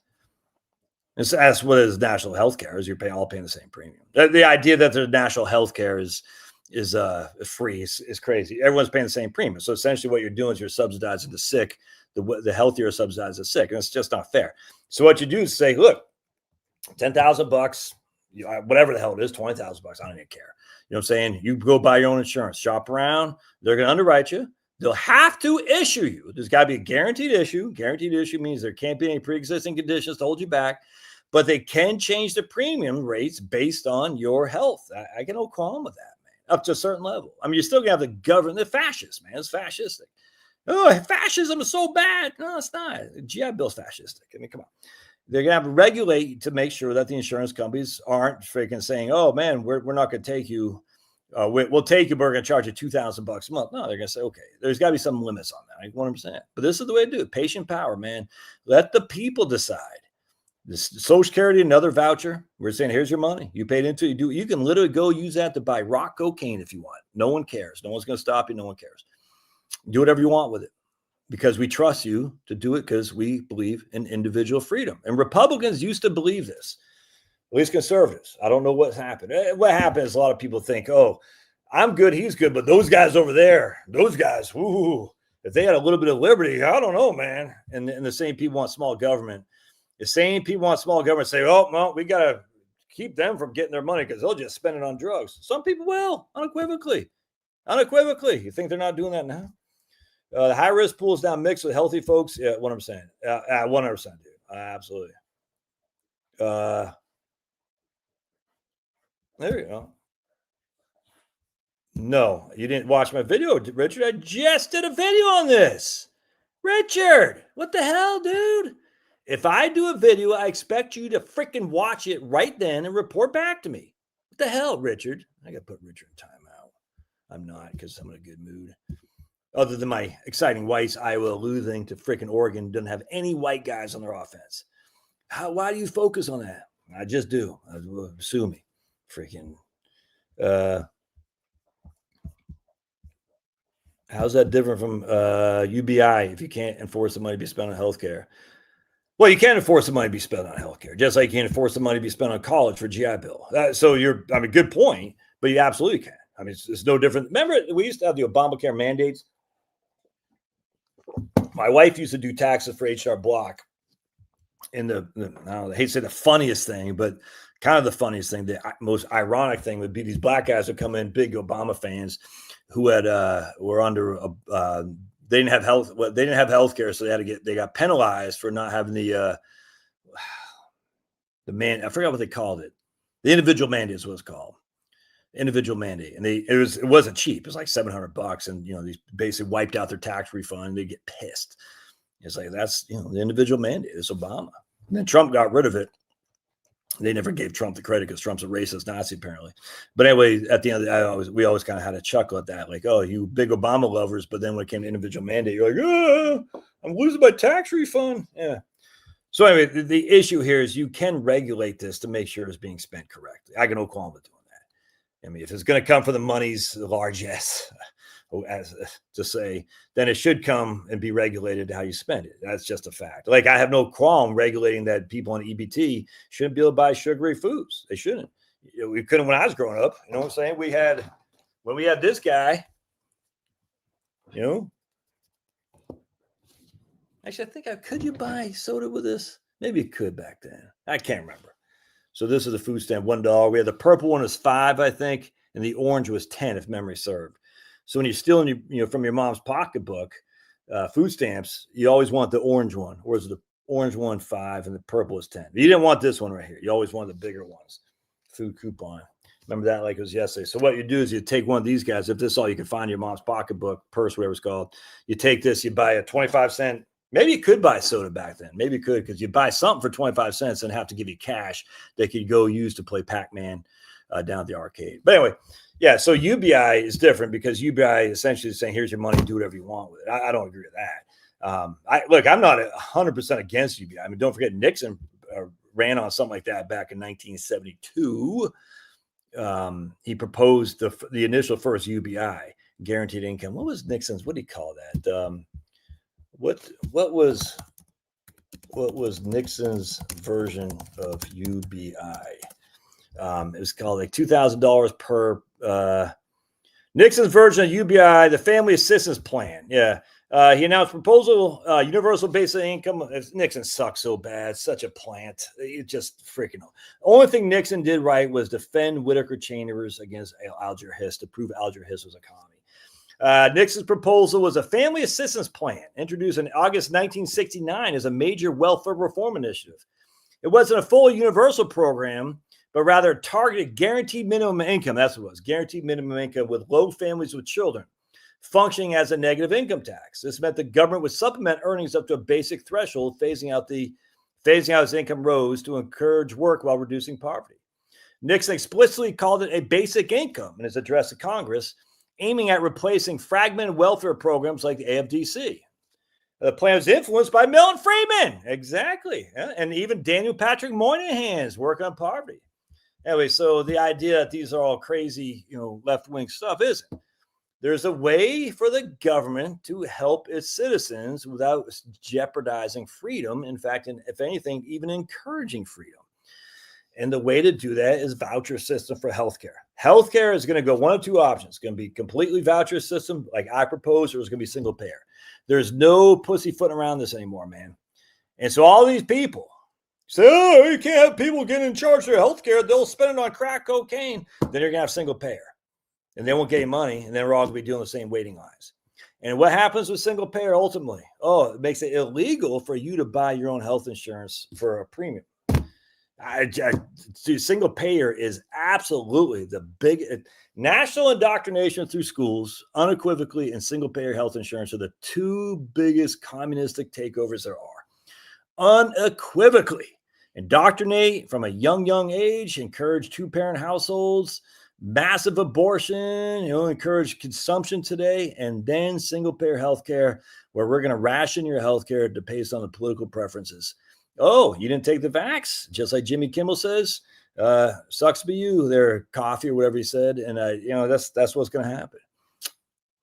And so that's what is national health care, is you're all paying the same premium. The idea that the national health care is free is crazy. Everyone's paying the same premium. So essentially what you're doing is you're subsidizing the sick, the healthier subsidize the sick. And it's just not fair. So what you do is say, look, $10,000, whatever the hell it is, $20,000, I don't even care. You know what I'm saying? You go buy your own insurance, shop around. They're going to underwrite you. They'll have to issue you. There's got to be a guaranteed issue. Guaranteed issue means there can't be any pre-existing conditions to hold you back, but they can change the premium rates based on your health. I get no qualm with that, man, up to a certain level. I mean, you're still going to have the government, the fascists, man. It's fascistic. Oh, fascism is so bad. No, it's not. GI Bill's fascistic. I mean, come on. They're going to have to regulate to make sure that the insurance companies aren't freaking saying, oh, man, we're not going to take you. We'll take you, but we're going to charge you $2,000 a month. No, they're going to say, okay, there's got to be some limits on that. I 100%. But this is the way to do it. Patient power, man. Let the people decide. This Social Security, another voucher. We're saying, here's your money. You paid into it. You can literally go use that to buy rock cocaine if you want. No one cares. No one's going to stop you. No one cares. Do whatever you want with it, because we trust you to do it, because we believe in individual freedom. And Republicans used to believe this, at least conservatives. I don't know what's happened. What happened is a lot of people think, oh, I'm good, he's good, but those guys over there, those guys, ooh, if they had a little bit of liberty, I don't know, man. And the same people want small government. The same people want small government say, oh, well, we got to keep them from getting their money because they'll just spend it on drugs. Some people will, unequivocally. Unequivocally. You think they're not doing that now? The high risk pool is now mixed with healthy folks. Yeah, 100%. 100%, dude. Absolutely. There you go. No, you didn't watch my video, Richard. I just did a video on this. Richard, what the hell, dude? If I do a video, I expect you to freaking watch it right then and report back to me. What the hell, Richard? I got to put Richard in timeout. I'm not, because I'm in a good mood. Other than my exciting whites, Iowa losing to freaking Oregon doesn't have any white guys on their offense. Why do you focus on that? I just do. Sue me. Freaking. How's that different from UBI if you can't enforce the money to be spent on healthcare? Well, you can't enforce the money to be spent on healthcare, just like you can't enforce the money to be spent on college for GI Bill. Good point, but you absolutely can. I mean, it's no different. Remember, we used to have the Obamacare mandates. My wife used to do taxes for HR Block. I hate to say the funniest thing, but kind of the funniest thing, the most ironic thing would be these black guys would come in, big Obama fans, who were under they didn't have health. Well, they didn't have health care, so they got penalized for not having the I forgot what they called it. The individual mandate is what it's called. Individual mandate, and it wasn't cheap. It was like $700, and these basically wiped out their tax refund. They get pissed. It's like, that's the individual mandate. It's Obama, and then Trump got rid of it. They never gave Trump the credit because Trump's a racist Nazi, apparently. But anyway, at the end of the day, we always kind of had a chuckle at that, like, oh, you big Obama lovers. But then when it came to individual mandate, you're like, I'm losing my tax refund. Yeah. So anyway, the issue here is you can regulate this to make sure it's being spent correctly. I can no qualm with doing that. I mean, if it's going to come for the money's large yes, as to say, then it should come and be regulated how you spend it. That's just a fact. Like, I have no qualm regulating that people on EBT shouldn't be able to buy sugary foods. They shouldn't. We couldn't when I was growing up. You know what I'm saying? When we had this guy, actually, I think could you buy soda with this? Maybe you could back then. I can't remember. So this is the food stamp, $1. We had the purple one was $5, I think, and the orange was 10, if memory served. So when you're stealing, from your mom's pocketbook, food stamps, you always want the orange one, whereas the orange one 5 and the purple is 10. You didn't want this one right here. You always wanted the bigger ones. Food coupon. Remember that like it was yesterday. So what you do is you take one of these guys. If this is all you can find in your mom's pocketbook, purse, whatever it's called, you take this, you buy a 25-cent. Maybe you could buy soda back then. Maybe you could, because you buy something for 25 cents and have to give you cash that could go use to play Pac-Man down at the arcade. But anyway, yeah, so UBI is different because UBI essentially is saying, here's your money, do whatever you want with it. I don't agree with that. I'm not 100% against UBI. I mean, don't forget Nixon ran on something like that back in 1972. He proposed the initial first UBI. guaranteed income. What was Nixon's? What do you call that? What was Nixon's version of UBI? It was called like $2,000 per. Nixon's version of UBI, the Family Assistance Plan. Yeah. He announced proposal, universal basic income. Nixon sucks so bad, such a plant. It just freaking. Only thing Nixon did right was defend Whittaker Chambers against Alger Hiss to prove Alger Hiss was a commie. Nixon's proposal was a family assistance plan introduced in August 1969 as a major welfare reform initiative. It wasn't a full universal program, but rather targeted guaranteed minimum income. That's what it was, guaranteed minimum income with low families with children, functioning as a negative income tax. This meant the government would supplement earnings up to a basic threshold, phasing out as income rose to encourage work while reducing poverty. Nixon explicitly called it a basic income in his address to Congress, aiming at replacing fragmented welfare programs like the AFDC. The plan was influenced by Milton Friedman, exactly, and even Daniel Patrick Moynihan's work on poverty. Anyway, so the idea that these are all crazy, left-wing stuff isn't. There's a way for the government to help its citizens without jeopardizing freedom. In fact, and if anything, even encouraging freedom. And the way to do that is voucher system for healthcare. Healthcare is going to go one of two options. It's going to be completely voucher system, like I propose, or it's going to be single payer. There's no pussyfooting around this anymore, man. And so all these people say, oh, you can't have people getting in charge of their healthcare. They'll spend it on crack cocaine. Then you're going to have single payer. And they won't get any money, and then we're all going to be doing the same waiting lines. And what happens with single payer ultimately? Oh, it makes it illegal for you to buy your own health insurance for a premium. Single payer is absolutely the big national indoctrination through schools, unequivocally, and single payer health insurance are the two biggest communistic takeovers there are. Unequivocally. Indoctrinate from a young age, encourage two-parent households, massive abortion, encourage consumption today, and then single-payer healthcare, where we're going to ration your healthcare based on the political preferences. Oh, you didn't take the vax? Just like Jimmy Kimmel says, sucks to be you there, coffee or whatever he said. And, that's what's going to happen.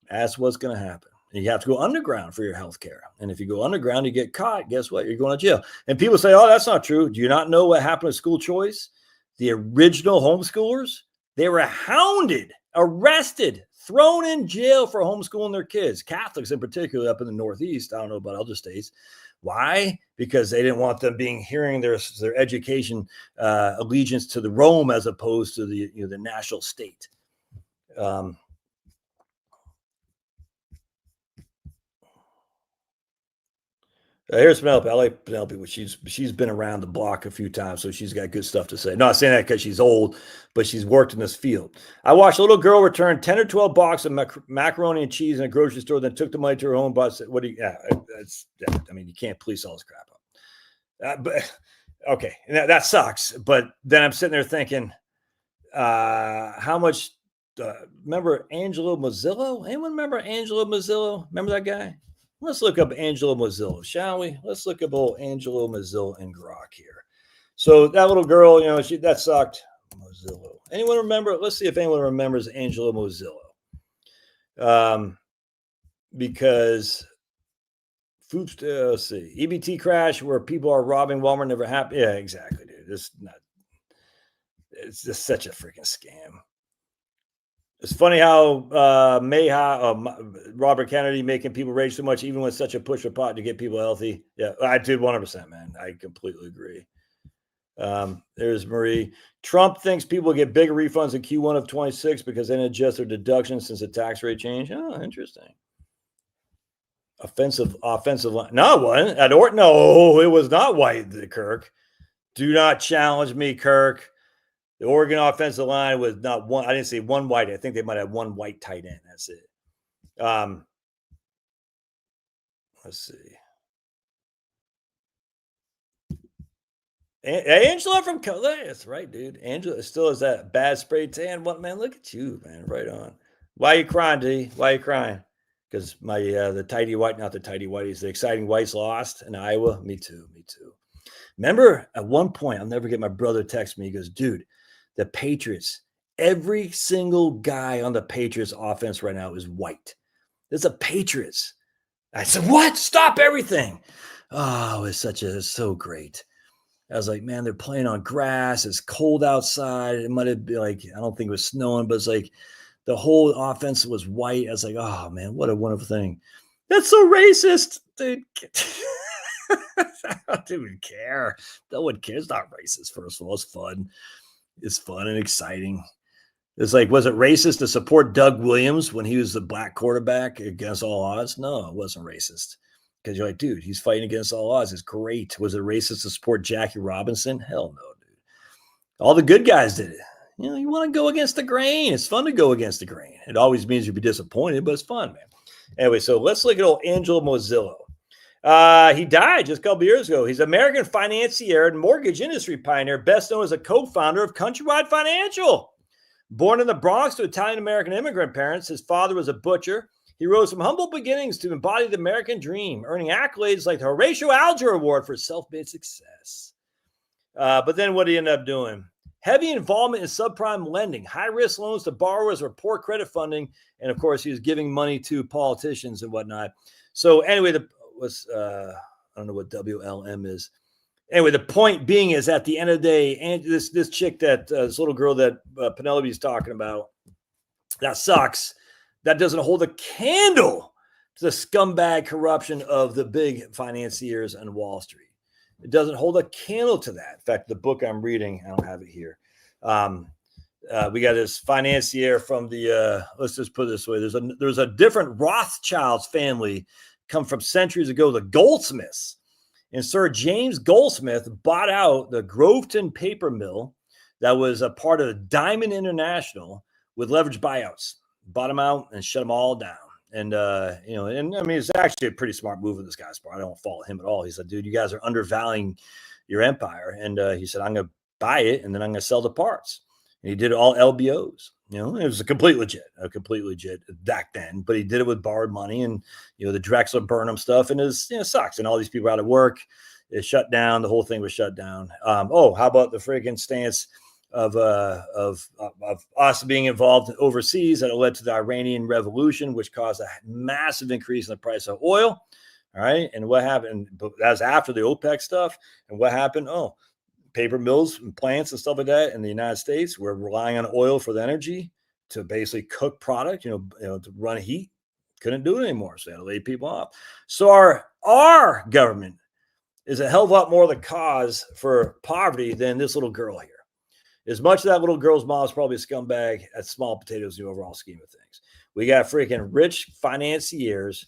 That's what's going to happen. And you have to go underground for your healthcare. And if you go underground, you get caught. Guess what? You're going to jail. And people say, oh, that's not true. Do you not know what happened to school choice? The original homeschoolers, they were hounded, arrested, thrown in jail for homeschooling their kids, Catholics in particular up in the Northeast. I don't know about other states. Why? Because they didn't want them hearing their education allegiance to the Rome as opposed to the national state. Here's Penelope. I like Penelope, but she's been around the block a few times, so she's got good stuff to say. Not saying that because she's old, but she's worked in this field. I watched a little girl return 10 or 12 boxes of macaroni and cheese in a grocery store, then took the money to her home. But what do you? Yeah, you can't police all this crap up. But okay, that sucks. But then I'm sitting there thinking, how much? Remember Angelo Mazzillo? Anyone remember Angelo Mazzillo? Remember that guy? Let's look up Angelo Mazzillo, shall we? Let's look up old Angelo Mazzillo and Grok here. So that little girl, that sucked. Mazzillo. Anyone remember? Let's see if anyone remembers Angelo Mazzillo. Because let's see. EBT crash where people are robbing Walmart never happened. Yeah, exactly, dude. It's just such a freaking scam. It's funny how Robert Kennedy making people rage so much, even with such a push for pot to get people healthy. Yeah, I did 100%, man. I completely agree. There's Marie. Trump thinks people get bigger refunds in Q1 of 26 because they didn't adjust their deductions since the tax rate changed. Oh, interesting. Offensive line. No, it wasn't. No, it was not white, Kirk. Do not challenge me, Kirk. The Oregon offensive line was not one. I didn't say one white. I think they might have one white tight end. That's it. Let's see. Angela from that's right, dude. Angela still has that bad spray tan. What, man? Look at you, man. Right on. Why are you crying, D? Why are you crying? Because my the tidy white, not the tidy whiteys, the exciting whites lost in Iowa. Me too. Remember at one point, I'll never get my brother text me. He goes, dude, the Patriots Every single guy on the Patriots offense right now is white. It's the Patriots. I said, what? Stop everything. Oh, it's so great. I was like, man, they're playing on grass. It's cold outside. It might have been like, I don't think it was snowing, but it's like the whole offense was white. I was like, oh man, what a wonderful thing. That's so racist, dude. I don't even care. No one cares. It's not racist, first of all. It's fun. It's fun and exciting. It's like, was it racist to support Doug Williams when he was the black quarterback against all odds? No, it wasn't racist. Because you're like, dude, he's fighting against all odds. It's great. Was it racist to support Jackie Robinson? Hell no, dude. All the good guys did it. You know, you want to go against the grain. It's fun to go against the grain. It always means you'll be disappointed, but it's fun, man. Anyway, so let's look at old Angelo Mozillo. He died just a couple years ago. He's an American financier and mortgage industry pioneer, best known as a co-founder of Countrywide Financial. Born in the Bronx to Italian-American immigrant parents, his father was a butcher. He rose from humble beginnings to embody the American dream, earning accolades like the Horatio Alger Award for self-made success. But then what did he end up doing? Heavy involvement in subprime lending, high-risk loans to borrowers with poor credit funding, and of course, he was giving money to politicians and whatnot. So anyway, I don't know what WLM is. Anyway, the point being is at the end of the day, and this chick this little girl that Penelope's talking about, that sucks. That doesn't hold a candle to the scumbag corruption of the big financiers on Wall Street. It doesn't hold a candle to that. In fact, the book I'm reading, I don't have it here. We got this financier from the, let's just put it this way. There's a different Rothschild's family come from centuries ago, the Goldsmiths. And Sir James Goldsmith bought out the Groveton paper mill that was a part of the Diamond International with leveraged buyouts. Bought them out and shut them all down. And, and I mean, it's actually a pretty smart move of this guy's part. I don't follow him at all. He said, dude, you guys are undervaluing your empire. And he said, I'm going to buy it and then I'm going to sell the parts. And he did all LBOs. You know, it was a complete legit back then, but he did it with borrowed money and, the Drexler Burnham stuff. And it sucks. And all these people out of work. It shut down. The whole thing was shut down. How about the friggin' stance of us being involved overseas that led to the Iranian Revolution, which caused a massive increase in the price of oil. All right. And what happened? That was after the OPEC stuff. And what happened? Paper mills and plants and stuff like that in the United States were relying on oil for the energy to basically cook product, to run heat. Couldn't do it anymore. So they had to lay people off. So our government is a hell of a lot more of the cause for poverty than this little girl here. As much as that little girl's mom is probably a scumbag, that's small potatoes in the overall scheme of things. We got freaking rich financiers,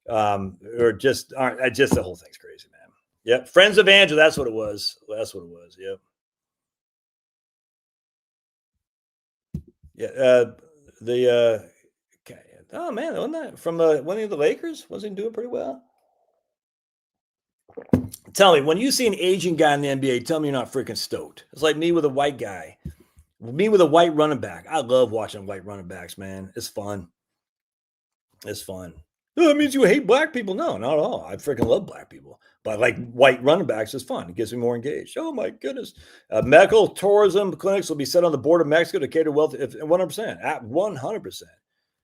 aren't just the whole thing's crazy, man. Yep. Friends of Angela. That's what it was. Yep. Yeah. Oh man, wasn't that from one of the Lakers? Wasn't he doing pretty well? Tell me, when you see an Asian guy in the NBA, tell me you're not freaking stoked. It's like me with a white guy. Me with a white running back. I love watching white running backs, man. It's fun. Oh, that means you hate black people. No, not at all. I freaking love black people. But like white running backs is fun. It gets me more engaged. Oh, my goodness. Medical tourism clinics will be set on the border of Mexico to cater to wealth 100%. At 100%.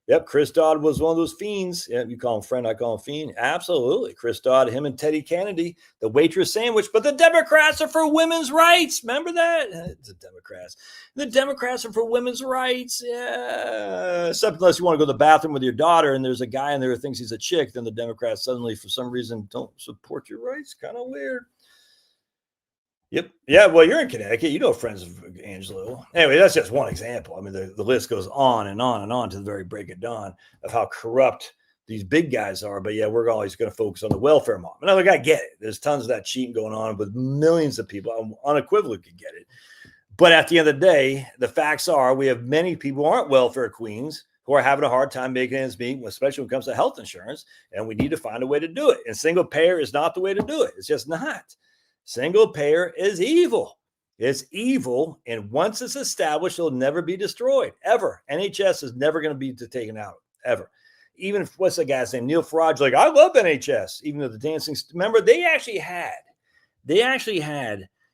Yep, Chris Dodd was one of those fiends. Yeah, you call him friend, I call him fiend. Absolutely. Chris Dodd, him and Teddy Kennedy, the waitress sandwich. But the Democrats are for women's rights. Remember that? It's the Democrats. The Democrats are for women's rights. Yeah. Except unless you want to go to the bathroom with your daughter and there's a guy in there who thinks he's a chick, then the Democrats suddenly, for some reason, don't support your rights. Kind of weird. Yep. Yeah. Well, you're in Connecticut. You know friends of Angelo. Anyway, that's just one example. I mean, the list goes on and on and on to the very break of dawn of how corrupt these big guys are. But yeah, we're always going to focus on the welfare mom. And I get it. There's tons of that cheating going on with millions of people. I unequivocally get it. But at the end of the day, the facts are we have many people who aren't welfare queens who are having a hard time making ends meet, especially when it comes to health insurance. And we need to find a way to do it. And single payer is not the way to do it. It's just not. Single payer is evil. It's evil. And once it's established, it'll never be destroyed, ever. NHS is never going to be taken out, ever. Even if, what's the guy's name? Neil Farage, like, I love NHS, even though the dancing, remember, they actually had,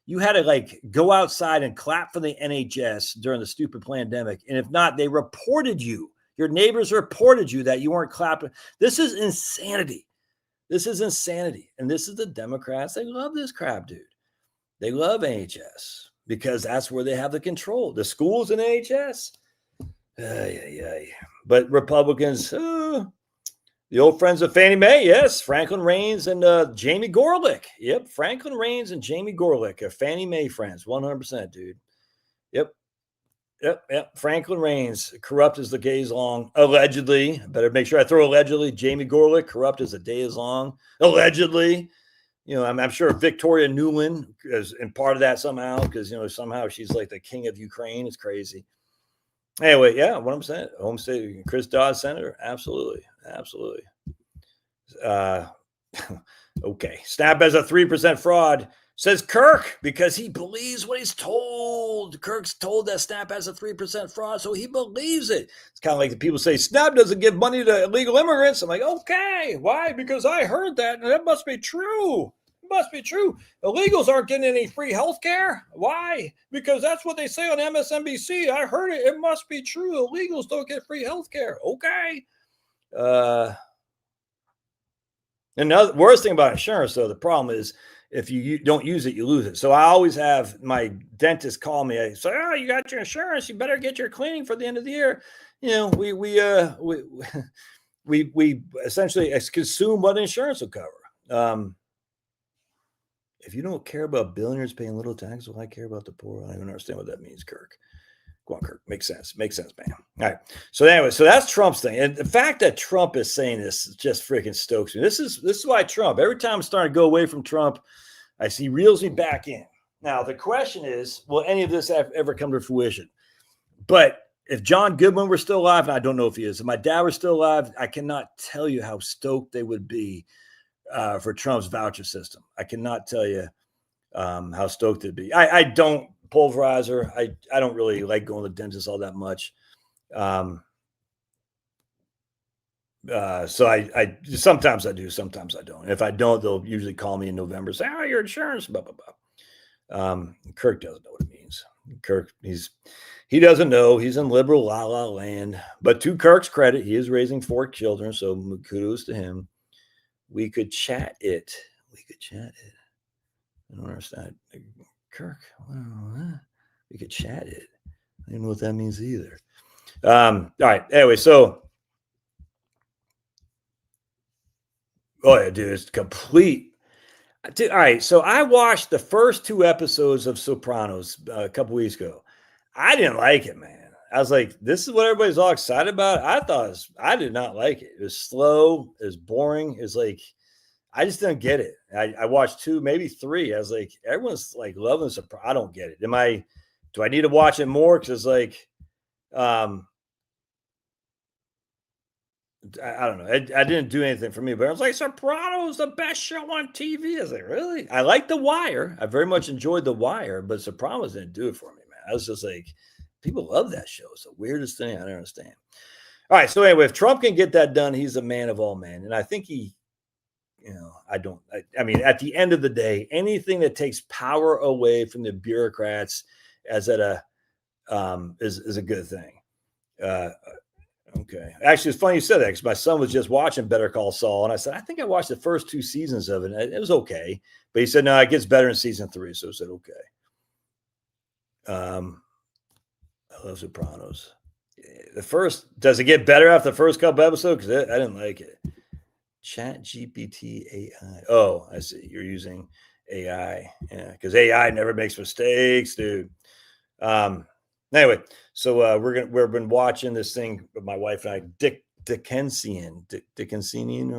you had to like go outside and clap for the NHS during the stupid pandemic. And if not, they reported you. Your neighbors reported you that you weren't clapping. This is insanity. This is insanity. And this is the Democrats. They love this crap, dude. They love NHS because that's where they have the control. The schools in NHS. But Republicans, the old friends of Fannie Mae, yes, Franklin Raines and Jamie Gorelick. Yep, Franklin Raines and Jamie Gorelick are Fannie Mae friends, 100%, dude. Yep. Franklin Raines, corrupt as the day is long, allegedly. Better make sure I throw allegedly. Jamie Gorelick, corrupt as the day is long, allegedly. I'm sure Victoria Nuland is in part of that somehow because, somehow she's like the king of Ukraine. It's crazy. Anyway, yeah, what I'm saying, home state, Chris Dodd, senator, absolutely. Okay, Snap has a 3% fraud, says Kirk, because he believes what he's told. Kirk's told that Snap has a 3% fraud, so he believes it. It's kind of like the people say Snap doesn't give money to illegal immigrants. I'm like, okay, why? Because I heard that, and that must be true. It must be true. Illegals aren't getting any free health care. Why? Because that's what they say on MSNBC. I heard it. It must be true. Illegals don't get free health care. Okay. And the worst thing about insurance, though, the problem is if you don't use it, you lose it. So I always have my dentist call me. I say, "Oh, you got your insurance. You better get your cleaning for the end of the year." We essentially consume what insurance will cover. If you don't care about billionaires paying little taxes, well, I care about the poor. I don't even understand what that means, Kirk. Go on, Kirk. Makes sense, man. All right. So anyway, so that's Trump's thing. And the fact that Trump is saying this just freaking stokes me. This is why Trump, every time I'm starting to go away from Trump, I see reels me back in. Now, the question is, will any of this ever come to fruition? But if John Goodman were still alive, and I don't know if he is, if my dad were still alive, I cannot tell you how stoked they would be for Trump's voucher system. I cannot tell you how stoked it'd be. I don't pulverizer. I don't really like going to the dentist all that much. So I sometimes I do, sometimes I don't. And if I don't, they'll usually call me in November, say, "Oh, your insurance, blah, blah, blah." Kirk doesn't know what it means. Kirk, he doesn't know. He's in liberal la land. But to Kirk's credit, he is raising 4 children, so kudos to him. We could chat it. I don't understand. Kirk, well, we could chat it. I don't know what that means either. All right. Anyway, so dude, it's complete. Dude, all right. So I watched the first 2 episodes of Sopranos a couple weeks ago. I didn't like it, man. I was like, this is what everybody's all excited about. I did not like it. It was slow. It was boring. It was like, I just didn't get it. I watched 2, maybe 3. I was like, everyone's like loving Sopranos. I don't get it. Do I need to watch it more? Because it's like, I don't know. I didn't do anything for me, but I was like, Sopranos, the best show on TV. I was like, really? I like The Wire. I very much enjoyed The Wire, but Sopranos didn't do it for me, man. I was just like, people love that show. It's the weirdest thing. I don't understand. All right. So anyway, if Trump can get that done, he's a man of all men. And I think I mean, at the end of the day, anything that takes power away from the bureaucrats is a good thing. Okay. Actually, it's funny you said that because my son was just watching Better Call Saul, and I said, I think I watched the first 2 seasons of it, and it was okay. But he said, no, it gets better in season 3. So I said, okay. I love Sopranos. Does it get better after the first couple episodes? Because I didn't like it. Chat GPT AI. Oh, I see. You're using AI. Yeah, because AI never makes mistakes, dude. Anyway, so we've been watching this thing with my wife and I, Dickensian or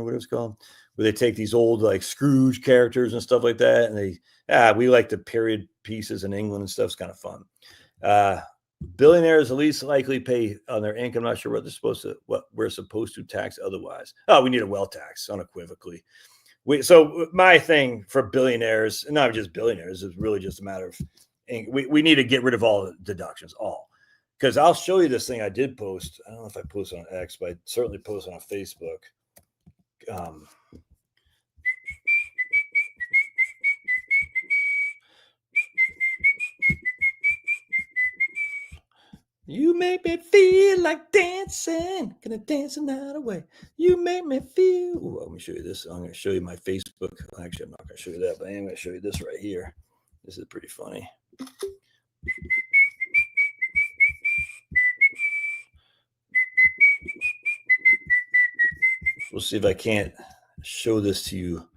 whatever it's called, where they take these old like Scrooge characters and stuff like that, and we like the period pieces in England and stuff. It's kind of fun. Billionaires at least likely pay on their income. I'm not sure what we're supposed to tax otherwise. Oh, we need a wealth tax unequivocally. So my thing for billionaires, and not just billionaires, is really just a matter of we need to get rid of all deductions, because I'll show you this thing I did post. I don't know if I posted on X, but I certainly posted on Facebook. You make me feel like dancing. Gonna dance the night away. You make me feel. Ooh, let me show you this. I'm going to show you my Facebook. Actually, I'm not going to show you that, but I am going to show you this right here. This is pretty funny. We'll see if I can't show this to you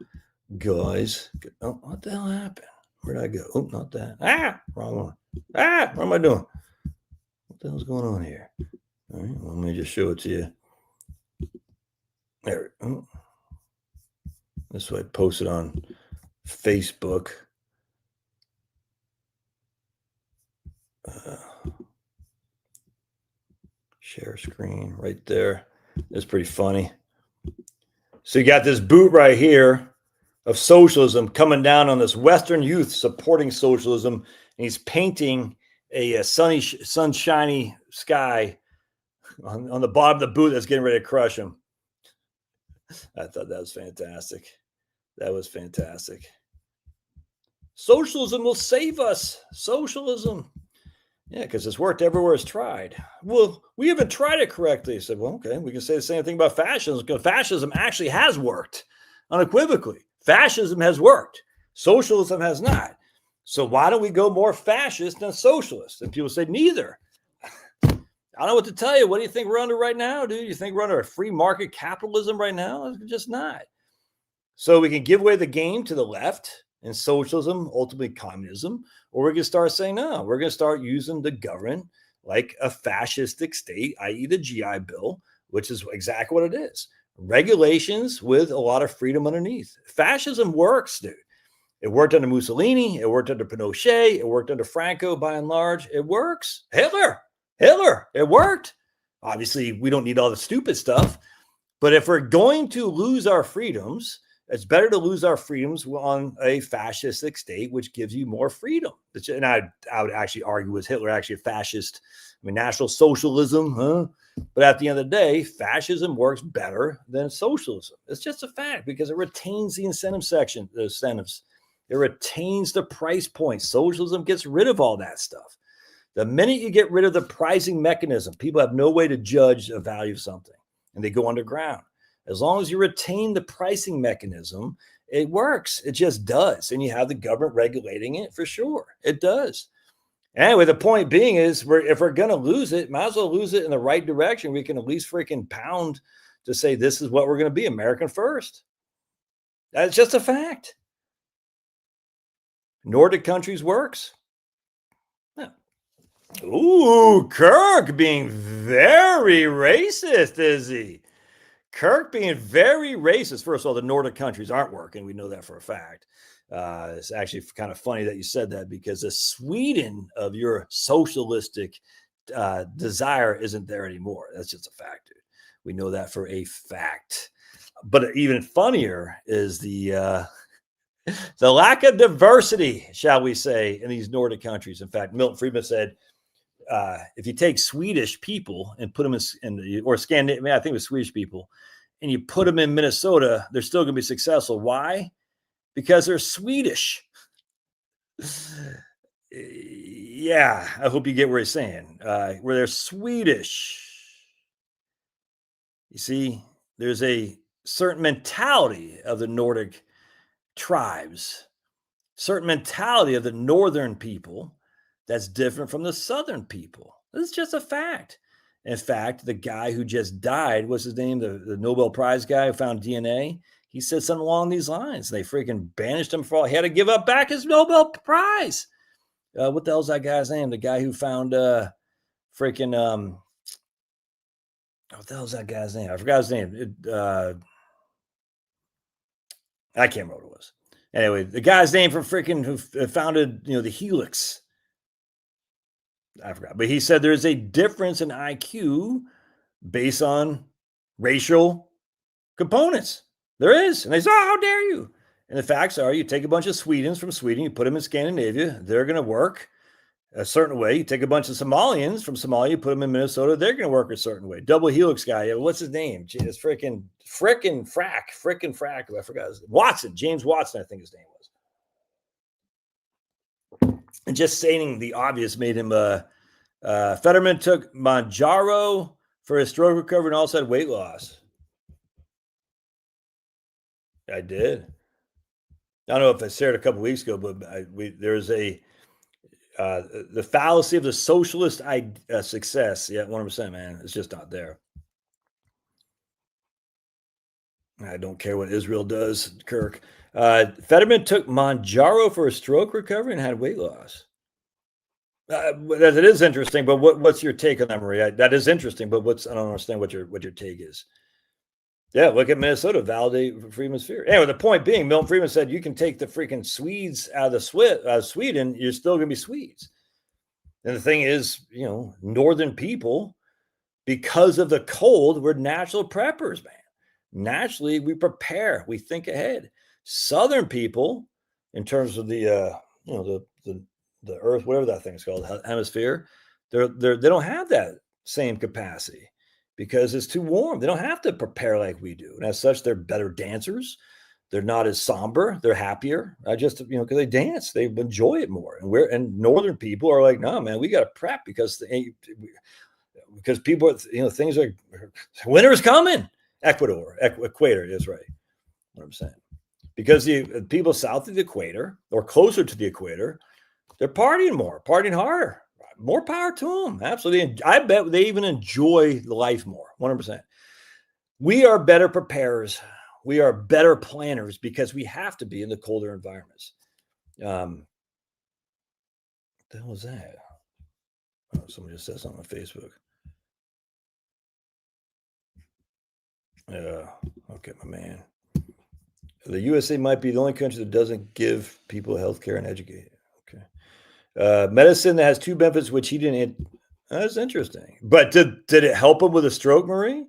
guys. Oh, what the hell happened? Where'd I go? Oh, not that. Ah, wrong one. Ah, what am I doing? What the hell's going on here? All right, well, let me just show it to you. There. Oh. This way I post it on Facebook. Share screen right there. It's pretty funny. So you got this boot right here of socialism coming down on this Western youth supporting socialism, and he's painting a sunshiny sky on the bottom of the boot that's getting ready to crush him. I thought that was fantastic. That was fantastic. Socialism will save us. Socialism. Yeah, because it's worked everywhere it's tried. Well, we haven't tried it correctly. I said, well, okay, we can say the same thing about fascism, because fascism actually has worked unequivocally. Fascism has worked. Socialism has not. So why don't we go more fascist than socialist? And people say, neither. I don't know what to tell you. What do you think we're under right now, dude? You think we're under a free market capitalism right now? It's just not. So we can give away the game to the left and socialism, ultimately communism, or we're going to start saying, no, we're going to start using the government like a fascistic state, i.e. the GI Bill, which is exactly what it is. Regulations with a lot of freedom underneath. Fascism works, dude. It worked under Mussolini. It worked under Pinochet. It worked under Franco, by and large. It works. Hitler, it worked. Obviously, we don't need all the stupid stuff. But if we're going to lose our freedoms, it's better to lose our freedoms on a fascistic state, which gives you more freedom. And I would actually argue, was Hitler actually a fascist? I mean, National Socialism, huh? But at the end of the day, fascism works better than socialism. It's just a fact because it retains the incentive section, the incentives. It retains the price point. Socialism gets rid of all that stuff. The minute you get rid of the pricing mechanism, people have no way to judge the value of something, and they go underground. As long as you retain the pricing mechanism, it works. It just does. And you have the government regulating it for sure. It does. Anyway, the point being is if we're going to lose it, might as well lose it in the right direction. We can at least freaking pound to say this is what we're going to be, American first. That's just a fact. Nordic countries works. Ooh, Kirk being very racist, is he? Kirk being very racist. First of all, the Nordic countries aren't working. We know that for a fact. It's actually kind of funny that you said that because the Sweden of your socialistic desire isn't there anymore. That's just a fact, dude. We know that for a fact. But even funnier is the lack of diversity, shall we say, in these Nordic countries. In fact, Milton Friedman said, if you take Swedish people and put them in or Scandinavian, I think it was Swedish people, and you put them in Minnesota, they're still going to be successful. Why? Because they're Swedish. Yeah, I hope you get where he's saying. Where they're Swedish. You see, there's a certain mentality of the Nordic tribes, certain mentality of the northern people that's different from the southern people. This is just a fact. In fact, the guy who just died, what's his name? The Nobel Prize guy who found DNA. He said something along these lines. They freaking banished him for all. He had to give up back his Nobel Prize. What the hell's that guy's name? The guy who found freaking what the hell's that guy's name? I forgot his name. I can't remember what it was. Anyway, the guy's name for freaking who founded, the Helix. I forgot, but he said there's a difference in IQ based on racial components. There is. And they say, oh, how dare you? And the facts are you take a bunch of Swedens from Sweden, you put them in Scandinavia, they're going to work a certain way. You take a bunch of Somalians from Somalia, put them in Minnesota, they're going to work a certain way. Double Helix guy, what's his name? It's frickin' Frack. I forgot his name. Watson, James Watson, I think his name was. And just saying the obvious made him Fetterman took Manjaro for his stroke recovery and also had weight loss. I did. I don't know if I shared a couple weeks ago, but there's the fallacy of the socialist success. Yeah, 100%, man. It's just not there. I don't care what Israel does, Kirk. Fetterman took Manjaro for a stroke recovery and had weight loss. It is interesting, but what's your take on that, Maria? That is interesting, but I don't understand what your take is. Yeah, look at Minnesota, validate Friedman's fear. Anyway, the point being, Milton Friedman said you can take the freaking Swedes out of Sweden, you're still going to be Swedes. And the thing is, northern people, because of the cold, we're natural preppers, man. Naturally, we prepare, we think ahead. Southern people, in terms of the Earth, whatever that thing is called, hemisphere, they don't have that same capacity because it's too warm. They don't have to prepare like we do, and as such, they're better dancers. They're not as somber. They're happier. Because they dance, they enjoy it more. And northern people are like, no, man, we got to prep because people, things are winter's coming. Equator is right. What I'm saying, because the people south of the equator or closer to the equator, they're partying more, partying harder. More power to them. Absolutely. I bet they even enjoy life more. 100%. We are better preparers. We are better planners because we have to be in the colder environments. What the hell was that? Oh, somebody just said something on Facebook. Okay, my man. The USA might be the only country that doesn't give people health care and educate. Okay. Medicine that has two benefits, which he didn't. That's interesting. But did it help him with a stroke, Marie?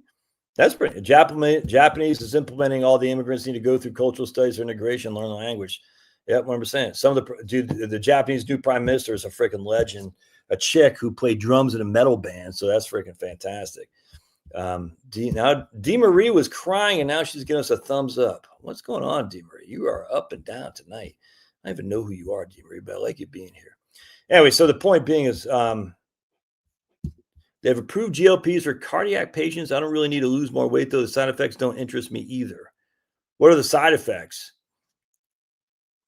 That's pretty. Japanese is implementing all the immigrants need to go through cultural studies or integration, learn the language. Yeah, 100%. Some of the Japanese new prime minister is a freaking legend, a chick who played drums in a metal band. So that's freaking fantastic. D Marie was crying and now she's giving us a thumbs up. What's going on, D Marie? You are up and down tonight. I don't even know who you are, D Marie, but I like you being here. Anyway, so the point being is they've approved GLPs for cardiac patients. I don't really need to lose more weight, though. The side effects don't interest me either. What are the side effects?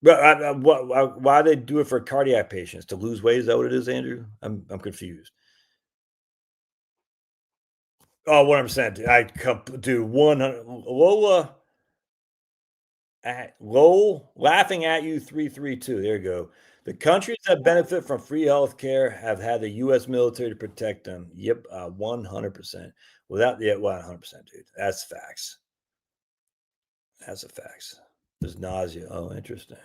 Why they do it for cardiac patients? To lose weight? Is that what it is, Andrew? I'm confused. Oh, 100%. I do 100. Lowell laughing at you 332. There you go. The countries that benefit from free health care have had the U.S. military to protect them. Yep, 100%. Without 100%, dude. That's facts. That's a facts. There's nausea. Oh, interesting.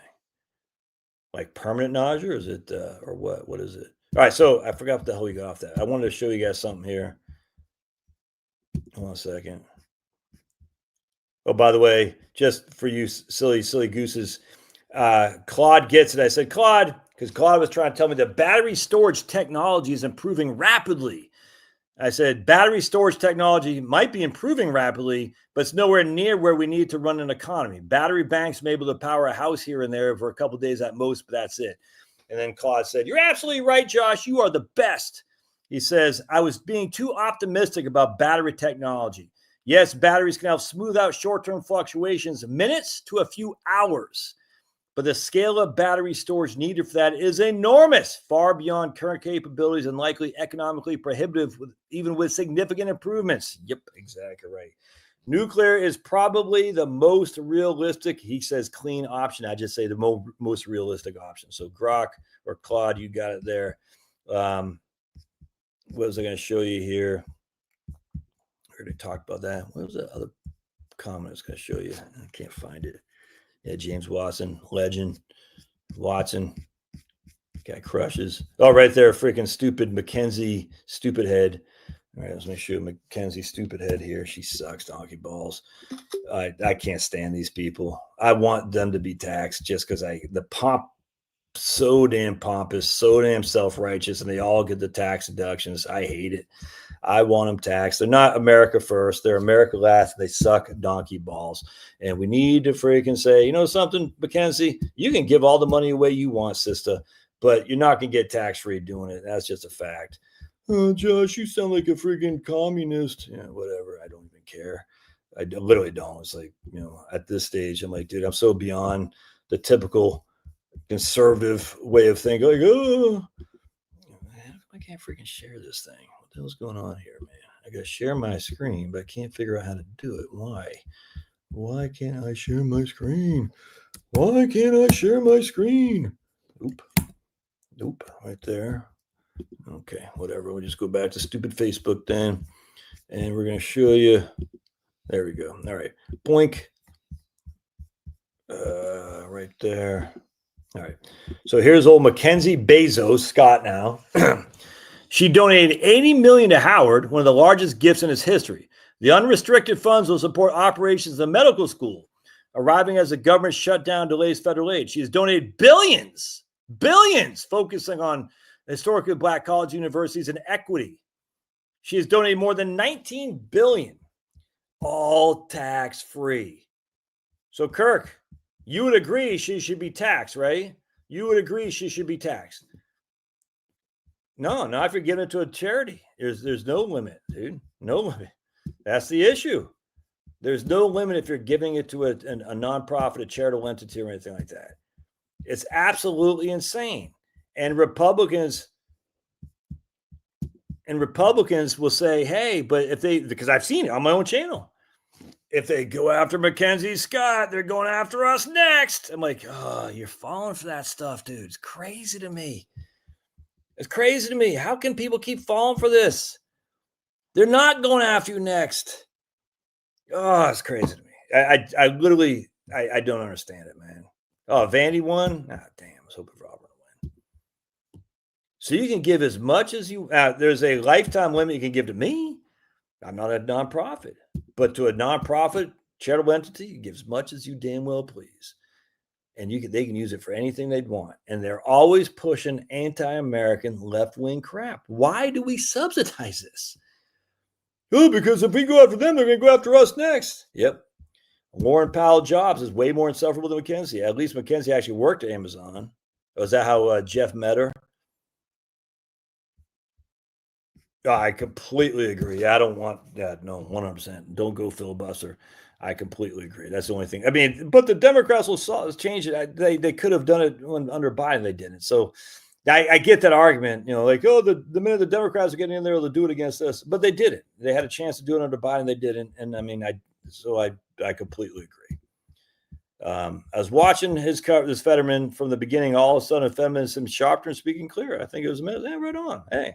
Like permanent nausea, or is it or what? What is it? All right, so I forgot what the hell we got off that. I wanted to show you guys something here. Hold on a second. Oh, by the way, just for you silly gooses, Claude gets it. I said, Claude, because Claude was trying to tell me that battery storage technology is improving rapidly. I said, battery storage technology might be improving rapidly, but it's nowhere near where we need to run an economy. Battery banks may be able to power a house here and there for a couple of days at most, but that's it. And then Claude said, you're absolutely right, Josh. You are the best. He says, I was being too optimistic about battery technology. Yes, batteries can help smooth out short-term fluctuations, minutes to a few hours. But the scale of battery storage needed for that is enormous, far beyond current capabilities and likely economically prohibitive, even with significant improvements. Yep, exactly right. Nuclear is probably the most realistic, he says, clean option. I just say the most realistic option. So Grok or Claude, you got it there. What was I going to show you here? I already talked about that. What was that other comment I was going to show you? I can't find it. Yeah, James Watson, legend. Watson, guy crushes. Oh, right there, freaking stupid Mackenzie, stupid head. All right, let me show Mackenzie, stupid head here. She sucks, donkey balls. I can't stand these people. I want them to be taxed just because the pomp, so damn pompous, so damn self-righteous, and they all get the tax deductions. I hate it. I want them taxed. They're not America first. They're America last. They suck donkey balls. And we need to freaking say, you know something, Mackenzie? You can give all the money away you want, sister, but you're not going to get tax-free doing it. That's just a fact. Oh, Josh, you sound like a freaking communist. Yeah, whatever. I don't even care. I literally don't. It's like, at this stage, I'm like, dude, I'm so beyond the typical conservative way of thinking. Like, oh, I can't freaking share this thing. What the hell's going on here, man? I got to share my screen, but I can't figure out how to do it. Why? Why can't I share my screen? Why can't I share my screen? Nope. Right there. Okay, whatever. We'll just go back to stupid Facebook then. And we're going to show you. There we go. All right. Boink. Right there. All right. So here's old Mackenzie Bezos, Scott now. She donated $80 million to Howard, one of the largest gifts in its history. The unrestricted funds will support operations of the medical school, arriving as the government shutdown delays federal aid. She has donated billions, focusing on historically black college universities and equity. She has donated more than $19 billion, all tax-free. So, Kirk, you would agree she should be taxed, right? You would agree she should be taxed. No, not if you're giving it to a charity. There's no limit, dude. No limit. That's the issue. There's no limit if you're giving it to a nonprofit, a charitable entity, or anything like that. It's absolutely insane. And Republicans will say, hey, but if they, because I've seen it on my own channel, if they go after Mackenzie Scott, they're going after us next. I'm like, oh, you're falling for that stuff, dude. It's crazy to me. It's crazy to me. How can people keep falling for this? They're not going after you next. Oh, it's crazy to me. I literally don't understand it, man. Oh, Vandy won? Ah, damn. I was hoping for Auburn to win. So you can give as much as you, there's a lifetime limit you can give to me. I'm not a nonprofit, but to a nonprofit charitable entity, you give as much as you damn well please. And they can use it for anything they'd want. And they're always pushing anti-American left-wing crap. Why do we subsidize this? Oh, because if we go after them, they're going to go after us next. Yep. Lauren Powell Jobs is way more insufferable than Mackenzie. At least Mackenzie actually worked at Amazon. Was that how Jeff met her? I completely agree. I don't want that. No, 100%. Don't go filibuster. I completely agree. That's the only thing. I mean, but the Democrats will change it. They could have done it under Biden. They didn't. So I get that argument, like, oh, the minute the Democrats are getting in there, they'll do it against us. But they didn't. They had a chance to do it under Biden. They didn't. And I mean, I completely agree. I was watching this Fetterman from the beginning. All of a sudden, feminism sharper and speaking clear. I think it was right on. Hey.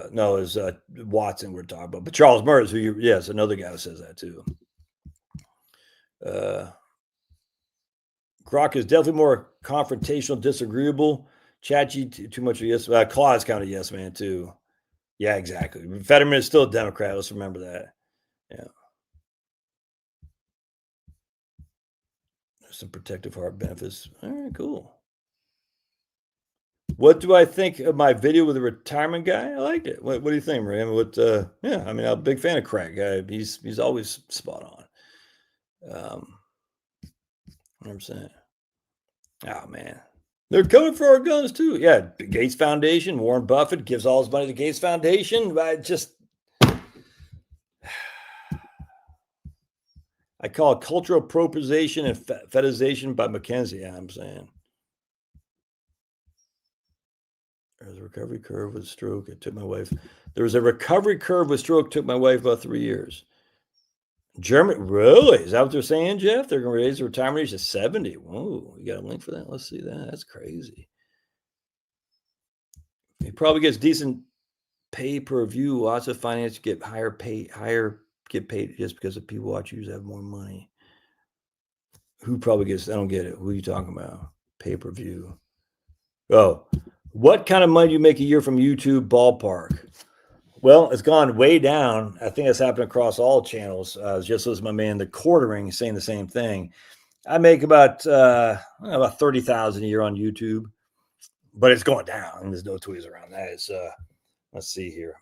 No, it was Watson we're talking about. But Charles Murray, yes, another guy who says that too. Grok is definitely more confrontational, disagreeable. ChatG too much of yes. Claude's kind of yes man too. Yeah, exactly. Fetterman is still a Democrat. Let's remember that. Yeah. There's some protective heart benefits. All right, cool. What do I think of my video with the retirement guy? I liked it. What do you think, Maria? Yeah, I mean, I'm a big fan of Craig. He's always spot on. 100%. Oh, man. They're coming for our guns, too. Yeah, Gates Foundation, Warren Buffett gives all his money to Gates Foundation. I call it cultural appropriation and fetishization by Mackenzie, I'm saying. There's a recovery curve with stroke. It took my wife. There was a recovery curve with stroke. Took my wife about 3 years. Germany, really? Is that what they're saying, Jeff? They're going to raise the retirement age to 70. Whoa, you got a link for that? Let's see that. That's crazy. He probably gets decent pay per view. Lots of finance get get paid just because the people watch you have more money. Who probably gets? I don't get it. Who are you talking about? Pay per view. Oh. What kind of money do you make a year from YouTube ballpark? Well, it's gone way down. I think it's happened across all channels. Just as my man, the quartering, saying the same thing. I make about 30,000 a year on YouTube, but it's going down. There's no tweets around that. It's let's see here.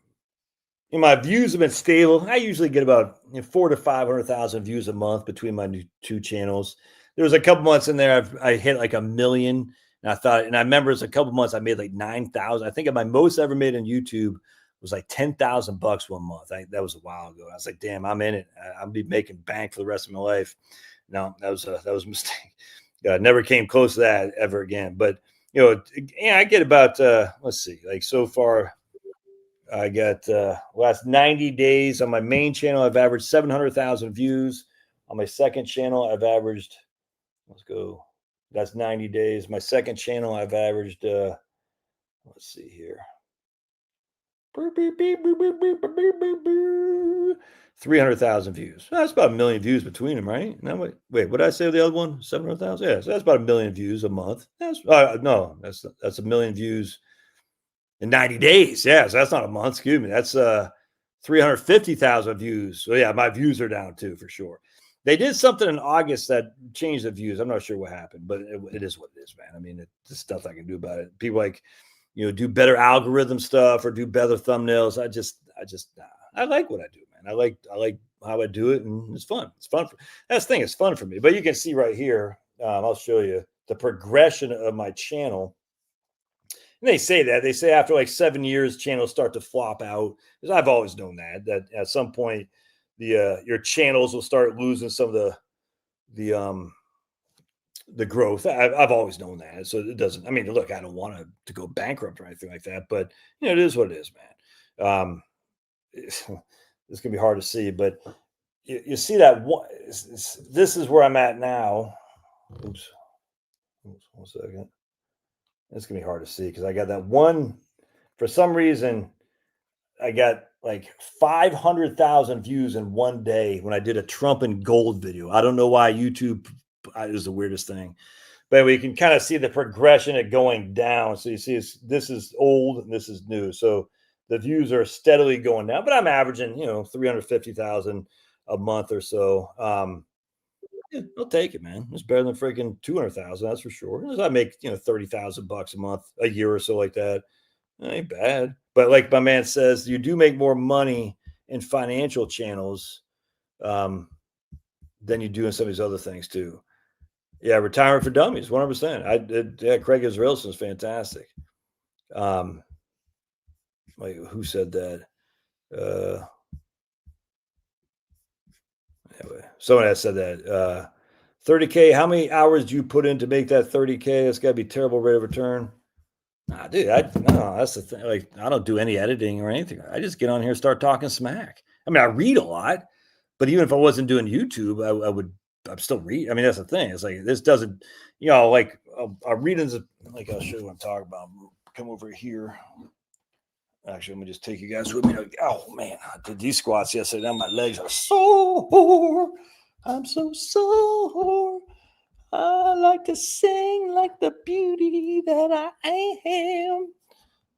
My views have been stable. I usually get about 400,000 to 500,000 views a month between my two channels. There was a couple months in there I hit like 1 million. And I thought, and I remember it's a couple months I made like 9,000. I think my most ever made on YouTube was like $10,000 one month. That was a while ago. I was like, damn, I'm in it. I'll be making bank for the rest of my life. No, that was a mistake. Never came close to that ever again. But I get about let's see, like so far, I got last 90 days on my main channel. I've averaged 700,000 views. On my second channel, I've averaged. Let's go. That's 90 days. My second channel, I've averaged. Let's see here. 300,000 views. That's about 1 million views between them, right? No, wait, what did I say the other one? 700,000? Yeah, so that's about 1 million views a month. That's 1 million views in 90 days. Yeah, so that's not a month. Excuse me. That's 350,000 views. So yeah, my views are down too, for sure. They did something in August that changed the views. I'm not sure what happened, but it is what it is, man. I mean, it's stuff I can do about it. People like, do better algorithm stuff or do better thumbnails. I like what I do, man. I like how I do it, and it's fun. It's fun. That's the thing. It's fun for me. But you can see right here. I'll show you the progression of my channel. And they say after like 7 years, channels start to flop out. Because I've always known that at some point, your channels will start losing some of the growth. I've always known that. So it doesn't, I mean, look, I don't want to go bankrupt or anything like that, but it is what it is, man. It's gonna be hard to see, but you see that this is where I'm at now. Oops, 1 second. It's gonna be hard to see because I got that one. For some reason, I got like 500,000 views in one day when I did a Trump and gold video. I don't know why YouTube is the weirdest thing, but we can kind of see the progression of going down. So you see, this is old and this is new. So the views are steadily going down, but I'm averaging, 350,000 a month or so. Yeah, I'll take it, man. It's better than freaking 200,000. That's for sure. As I make, $30,000 a month, a year or so like that. It ain't bad. But like my man says, you do make more money in financial channels than you do in some of these other things too. Yeah, retirement for dummies, 100%. Craig Israelson is fantastic. Like who said that? Anyway, someone has said that. 30K, how many hours do you put in to make that 30K? It's got to be a terrible rate of return. Nah, dude, no, that's the thing. Like, I don't do any editing or anything. I just get on here and start talking smack. I mean, I read a lot, but even if I wasn't doing YouTube, I'm still read. I mean, that's the thing. It's like, this doesn't, like our readings, like I'll show you what I'm talking about. Come over here. Actually, let me just take you guys with me. Oh man, I did these squats yesterday. Now my legs are sore. I'm so sore. I like to sing like the beauty that I am.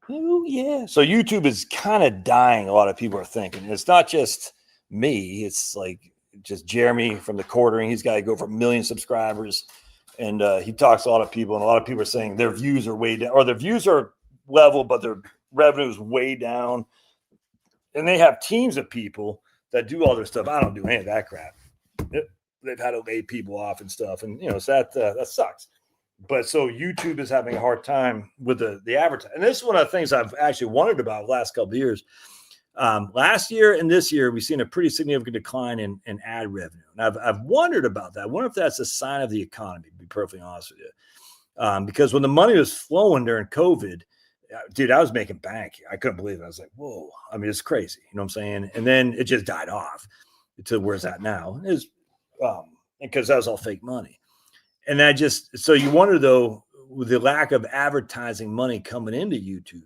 Oh yeah. So YouTube is kind of dying. A lot of people are thinking it's not just me. It's like just Jeremy from the quartering. He's got to go for 1 million subscribers, and he talks to a lot of people, and a lot of people are saying their views are way down, or their views are level, but their revenue is way down. And they have teams of people that do all their stuff. I don't do any of that crap. They've had to lay people off and stuff, and so that sucks. But so YouTube is having a hard time with the advertising, and this is one of the things I've actually wondered about the last couple of years. Last year and this year, we've seen a pretty significant decline in ad revenue, and I've wondered about that. I wonder if that's a sign of the economy. To be perfectly honest with you, because when the money was flowing during COVID, dude, I was making bank. I couldn't believe it. I was like, whoa. I mean, it's crazy. You know what I'm saying? And then it just died off to where it's at now. Is because that was all fake money. And so you wonder though, with the lack of advertising money coming into YouTube,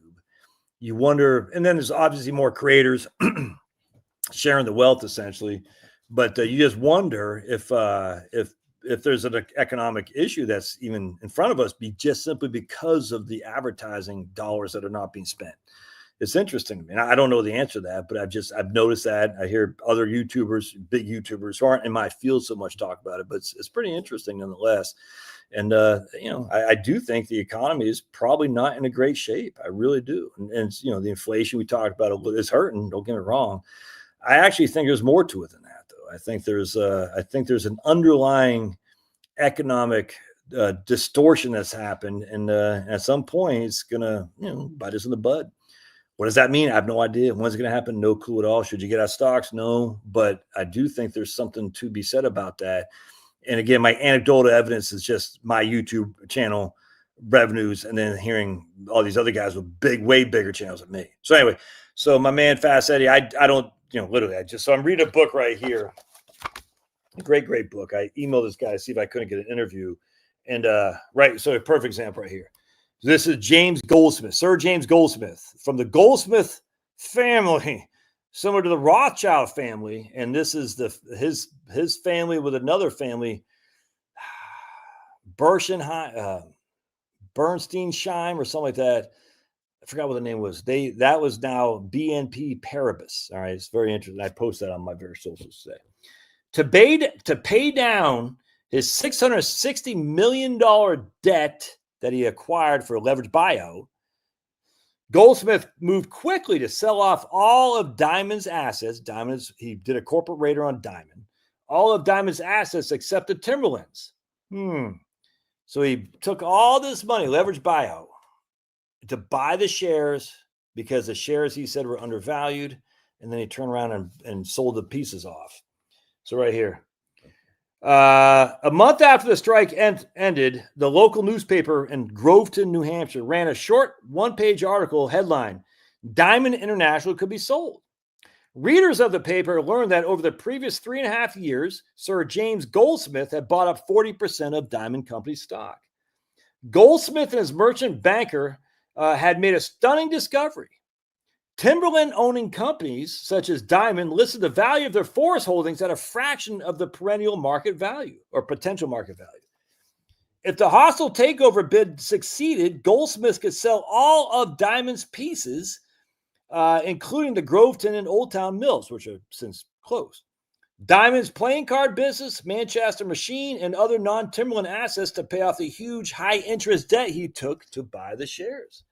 you wonder, and then there's obviously more creators sharing the wealth essentially, but you just wonder if there's an economic issue that's even in front of us, just simply because of the advertising dollars that are not being spent. It's interesting to me. And I don't know the answer to that, but I've noticed that. I hear other YouTubers, big YouTubers who aren't in my field so much talk about it, but it's pretty interesting nonetheless. And, I do think the economy is probably not in a great shape. I really do. And the inflation we talked about is hurting. Don't get me wrong. I actually think there's more to it than that, though. I think there's an underlying economic distortion that's happened, and at some point it's gonna bite us in the butt. What does that mean? I have no idea. When's it going to happen? No clue at all. Should you get out of stocks? No, but I do think there's something to be said about that. And again, my anecdotal evidence is just my YouTube channel revenues, and then hearing all these other guys with way bigger channels than me. So anyway, so my man Fast Eddie, I don't, literally, so I'm reading a book right here. A great book. I emailed this guy to see if I couldn't get an interview. And so a perfect example right here. This is James Goldsmith, Sir James Goldsmith, from the Goldsmith family, similar to the Rothschild family. And this is his family with another family, Bernsteinsheim or something like that. I forgot what the name was. That was now BNP Paribas. All right, it's very interesting. I posted that on my various socials today. To pay down his $660 million debt that he acquired for a leveraged buyout, Goldsmith moved quickly to sell off all of Diamond's assets. He did a corporate raider on Diamond. All of Diamond's assets except the Timberlands. So he took all this money, leveraged buyout, to buy the shares because the shares, he said, were undervalued. And then he turned around and sold the pieces off. So right here. A month after the strike ended, the local newspaper in Groveton, New Hampshire, ran a short one-page article headline, "Diamond International could be sold." Readers of the paper learned that over the previous 3.5 years, Sir James Goldsmith had bought up 40% of Diamond Company stock. Goldsmith and his merchant banker had made a stunning discovery. Timberland-owning companies such as Diamond listed the value of their forest holdings at a fraction of the perennial market value or potential market value. If the hostile takeover bid succeeded, Goldsmith could sell all of Diamond's pieces, including the Groveton and Old Town mills, which are since closed. Diamond's playing card business, Manchester Machine, and other non-Timberland assets to pay off the huge high-interest debt he took to buy the shares.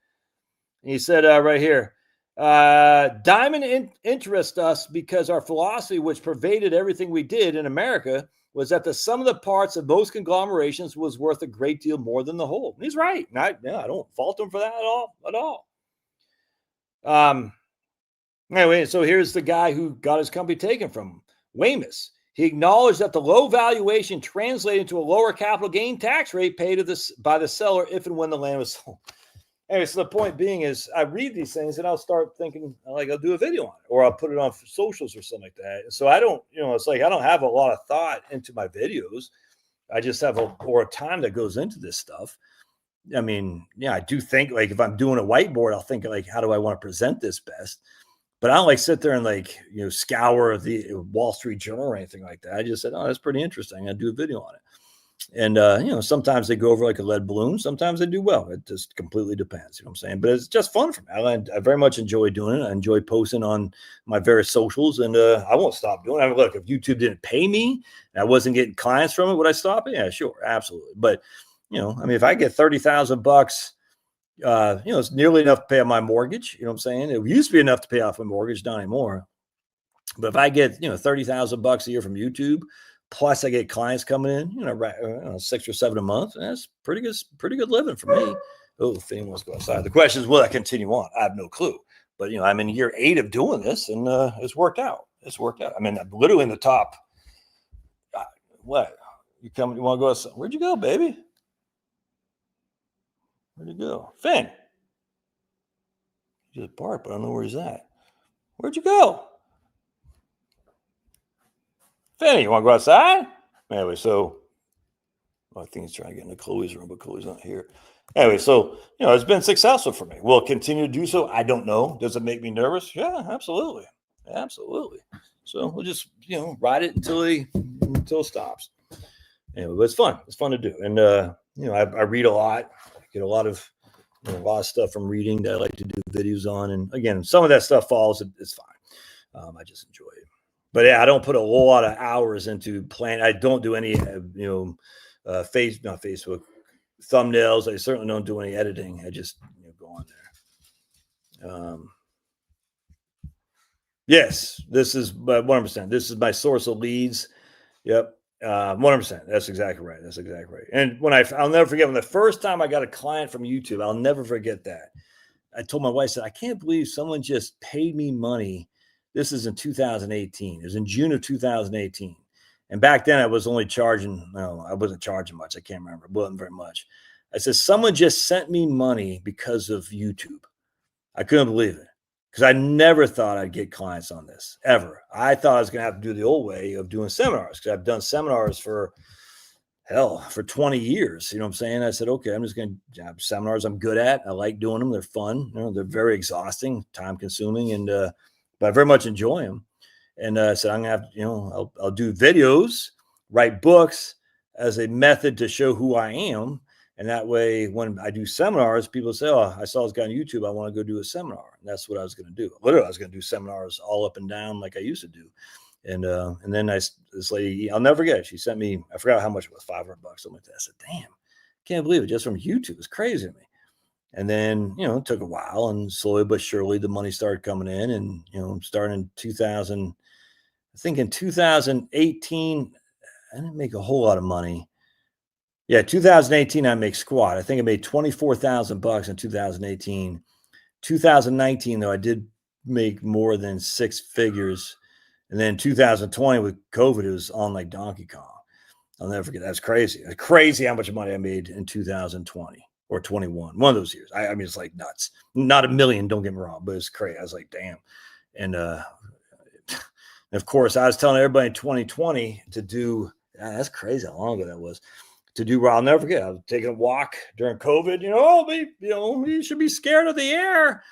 And he said right here, Diamond interests us because our philosophy, which pervaded everything we did in America, was that the sum of the parts of most conglomerations was worth a great deal more than the whole. And he's right. And I don't fault him for that at all. Anyway, so here's the guy who got his company taken from him, Weymouth. He acknowledged that the low valuation translated into a lower capital gain tax rate paid by the seller if and when the land was sold. Anyway, so the point being is I read these things and I'll start thinking, like, I'll do a video on it or I'll put it on socials or something like that. So I don't, it's like I don't have a lot of thought into my videos. I just have a time that goes into this stuff. I mean, yeah, I do think, like, if I'm doing a whiteboard, I'll think, like, how do I want to present this best? But I don't, like, sit there and, like, scour the Wall Street Journal or anything like that. I just said, oh, that's pretty interesting. I'll do a video on it. And, sometimes they go over like a lead balloon. Sometimes they do well. It just completely depends. You know what I'm saying? But it's just fun for me. I very much enjoy doing it. I enjoy posting on my various socials, and I won't stop doing it. I mean, look, if YouTube didn't pay me and I wasn't getting clients from it, would I stop it? Yeah, sure. Absolutely. But, if I get $30,000, it's nearly enough to pay off my mortgage. You know what I'm saying? It used to be enough to pay off my mortgage, not anymore. But if I get, $30,000 a year from YouTube, plus I get clients coming in, 6 or 7 a month, that's pretty good living for me. Oh, the thing wants to go outside. The question is, will I continue on? I have no clue. But, I'm in year 8 of doing this, and it's worked out. I mean, I'm literally in the top. What? You want to go outside? Where'd you go, baby? Where'd you go? Finn. He just barked, but I don't know where he's at. Where'd you go? Finny, you want to go outside? Anyway, so I think he's trying to get into Chloe's room, but Chloe's not here. Anyway, so, it's been successful for me. Will it continue to do so? I don't know. Does it make me nervous? Yeah, absolutely. Absolutely. So we'll just, ride it until it stops. Anyway, but it's fun. It's fun to do. And, I read a lot. I get a lot of stuff from reading that I like to do videos on. And again, some of that stuff falls. It's fine. I just enjoy it. But yeah, I don't put a whole lot of hours into plan. I don't do any, not Facebook thumbnails. I certainly don't do any editing. I just go on there. Yes, this is 100%. This is my source of leads. Yep. 100%. That's exactly right. That's exactly right. And I'll never forget when the first time I got a client from YouTube, I'll never forget that. I told my wife, I said, I can't believe someone just paid me money. This is in 2018. It was in June of 2018. And back then I was only charging, no, I wasn't charging much. I can't remember. It wasn't very much. I said, someone just sent me money because of YouTube. I couldn't believe it because I never thought I'd get clients on this ever. I thought I was going to have to do the old way of doing seminars because I've done seminars for 20 years. You know what I'm saying? I said, okay, I'm just going to have seminars I'm good at. I like doing them. They're fun. They're very exhausting, time consuming, and but I very much enjoy them. And I said, I'm going to have, I'll do videos, write books as a method to show who I am. And that way, when I do seminars, people say, oh, I saw this guy on YouTube. I want to go do a seminar. And that's what I was going to do. Literally, I was going to do seminars all up and down like I used to do. And then this lady, I'll never forget, she sent me, I forgot how much it was, $500, something like that. I said, damn, can't believe it. Just from YouTube. It's crazy to me. And then, it took a while, and slowly but surely the money started coming in. And, starting in 2000, I think in 2018, I didn't make a whole lot of money. Yeah, 2018, I make squat. I think I made $24,000 in 2018. 2019, though, I did make more than six figures. And then 2020 with COVID, it was on like Donkey Kong. I'll never forget. That's crazy. It's crazy how much money I made in 2020 or 21. One of those years. I mean, it's like nuts. Not a million, don't get me wrong, but it's crazy. I was like, damn. And of course, I was telling everybody in 2020 to do, that's crazy how long ago that was, to do, I'll never forget. I was taking a walk during COVID, you should be scared of the air.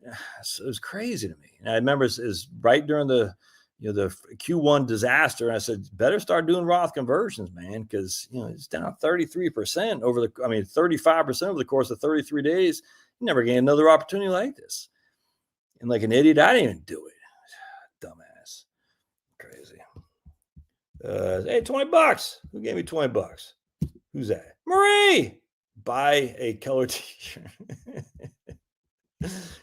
It was crazy to me. And I remember it's right during the Q1 disaster. And I said, better start doing Roth conversions, man, because, it's down 33% 35% over the course of 33 days. You never gain another opportunity like this. And like an idiot, I didn't even do it. Dumbass. Crazy. Hey, $20. Who gave me $20? Who's that? Marie. Buy a color t-shirt.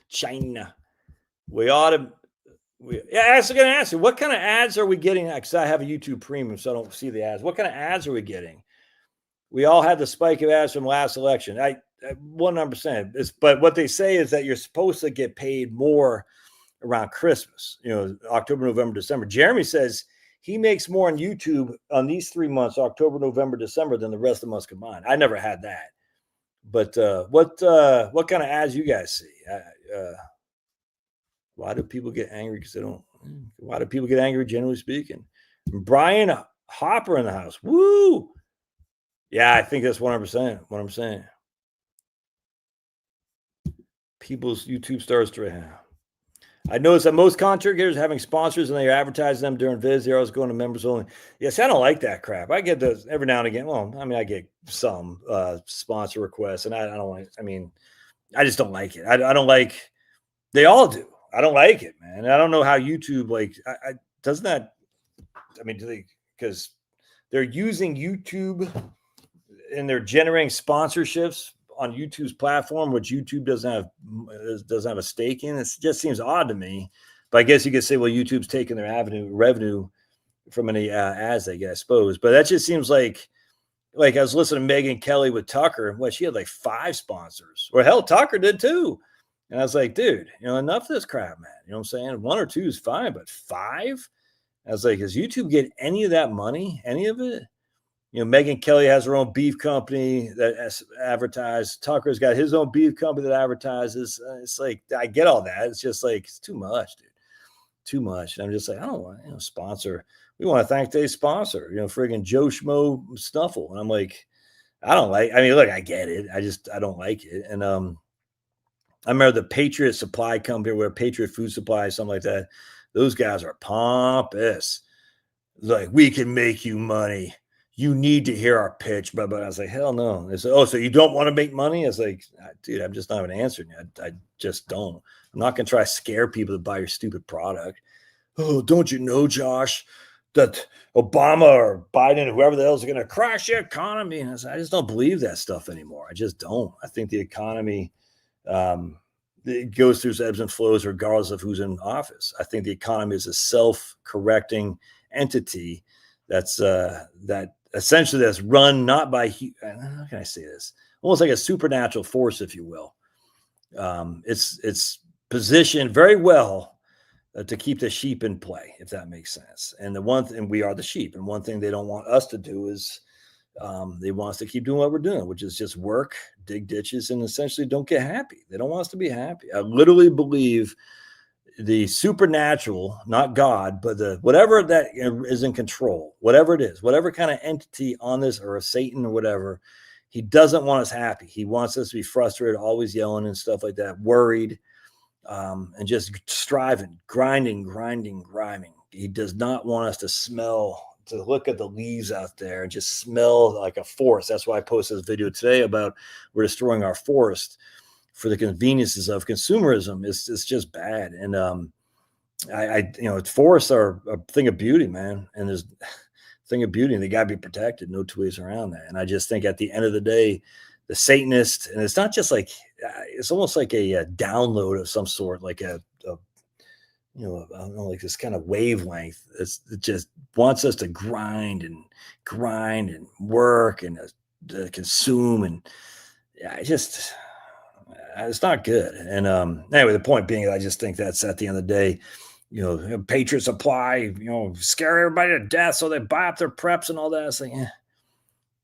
China. We ought to. I was going to ask you, what kind of ads are we getting? Because I have a YouTube Premium, so I don't see the ads. What kind of ads are we getting? We all had the spike of ads from last election. I 100%. But what they say is that you're supposed to get paid more around Christmas. October, November, December. Jeremy says he makes more on YouTube on these 3 months, October, November, December, than the rest of the months combined. I never had that. But what kind of ads you guys see? Why do people get angry? Because they don't. Why do people get angry, generally speaking? Brian Hopper in the house. Woo! Yeah, I think that's 100% what I'm saying. People's YouTube stars to I noticed that most content creators having sponsors and they advertise them during vids. They're always going to members only. Yes, I don't like that crap. I get those every now and again. Well, I get some sponsor requests, and I don't like. I just don't like it. I don't like. They all do. I don't like it, man. I don't know how YouTube doesn't that. Do they? Because they're using YouTube and they're generating sponsorships on YouTube's platform, which YouTube doesn't have a stake in. It just seems odd to me. But I guess you could say, well, YouTube's taking their revenue from any ads they get, I suppose. But that just seems like I was listening to Megyn Kelly with Tucker. Well, she had like 5 sponsors. Or hell, Tucker did too. And I was like, dude, enough of this crap, man. You know what I'm saying? 1 or 2 is fine, but 5? I was like, does YouTube get any of that money? Any of it? Megyn Kelly has her own beef company that advertises. Tucker's got his own beef company that advertises. It's like, I get all that. It's just like, it's too much, dude. Too much. And I'm just like, I don't want sponsor. We want to thank today's sponsor, friggin' Joe Schmo Snuffle. And I'm like, I don't like, look, I get it. I don't like it. And I remember the Patriot Supply Company, where Patriot Food Supply, something like that. Those guys are pompous. Like, we can make you money. You need to hear our pitch, but I was like, hell no. They said, oh, so you don't want to make money? I was like, dude, I'm just not even answering you. I just don't. I'm not going to try to scare people to buy your stupid product. Oh, don't you know, Josh, that Obama or Biden, whoever the hell is going to crash the economy? And I said, I just don't believe that stuff anymore. I just don't. I think the economy, it goes through ebbs and flows regardless of who's in office. I think the economy is a self-correcting entity that essentially that's run not by, how can I say this? Almost like a supernatural force, if you will. It's positioned very well to keep the sheep in play, if that makes sense. And we are the sheep. And one thing they don't want us to do is they want us to keep doing what we're doing, which is just work, dig ditches, and essentially don't get happy. They don't want us to be happy. I literally believe the supernatural, not God, but whatever that is in control, whatever it is, whatever kind of entity on this earth, Satan or whatever, he doesn't want us happy. He wants us to be frustrated, always yelling and stuff like that, worried, and just striving, grinding. He does not want us to look at the leaves out there and just smell like a forest. That's why I posted this video today about we're destroying our forest for the conveniences of consumerism. It's just bad. And forests are a thing of beauty, man. And there's a thing of beauty, and they got to be protected. No two ways around that. And I just think at the end of the day, the Satanist, and it's not just like, it's almost like a download of some sort, like I don't know, like this kind of wavelength. It just wants us to grind and work and consume. And yeah, it's not good. And anyway, the point being, I just think that's at the end of the day, Patriots apply, scare everybody to death so they buy up their preps and all that. It's like,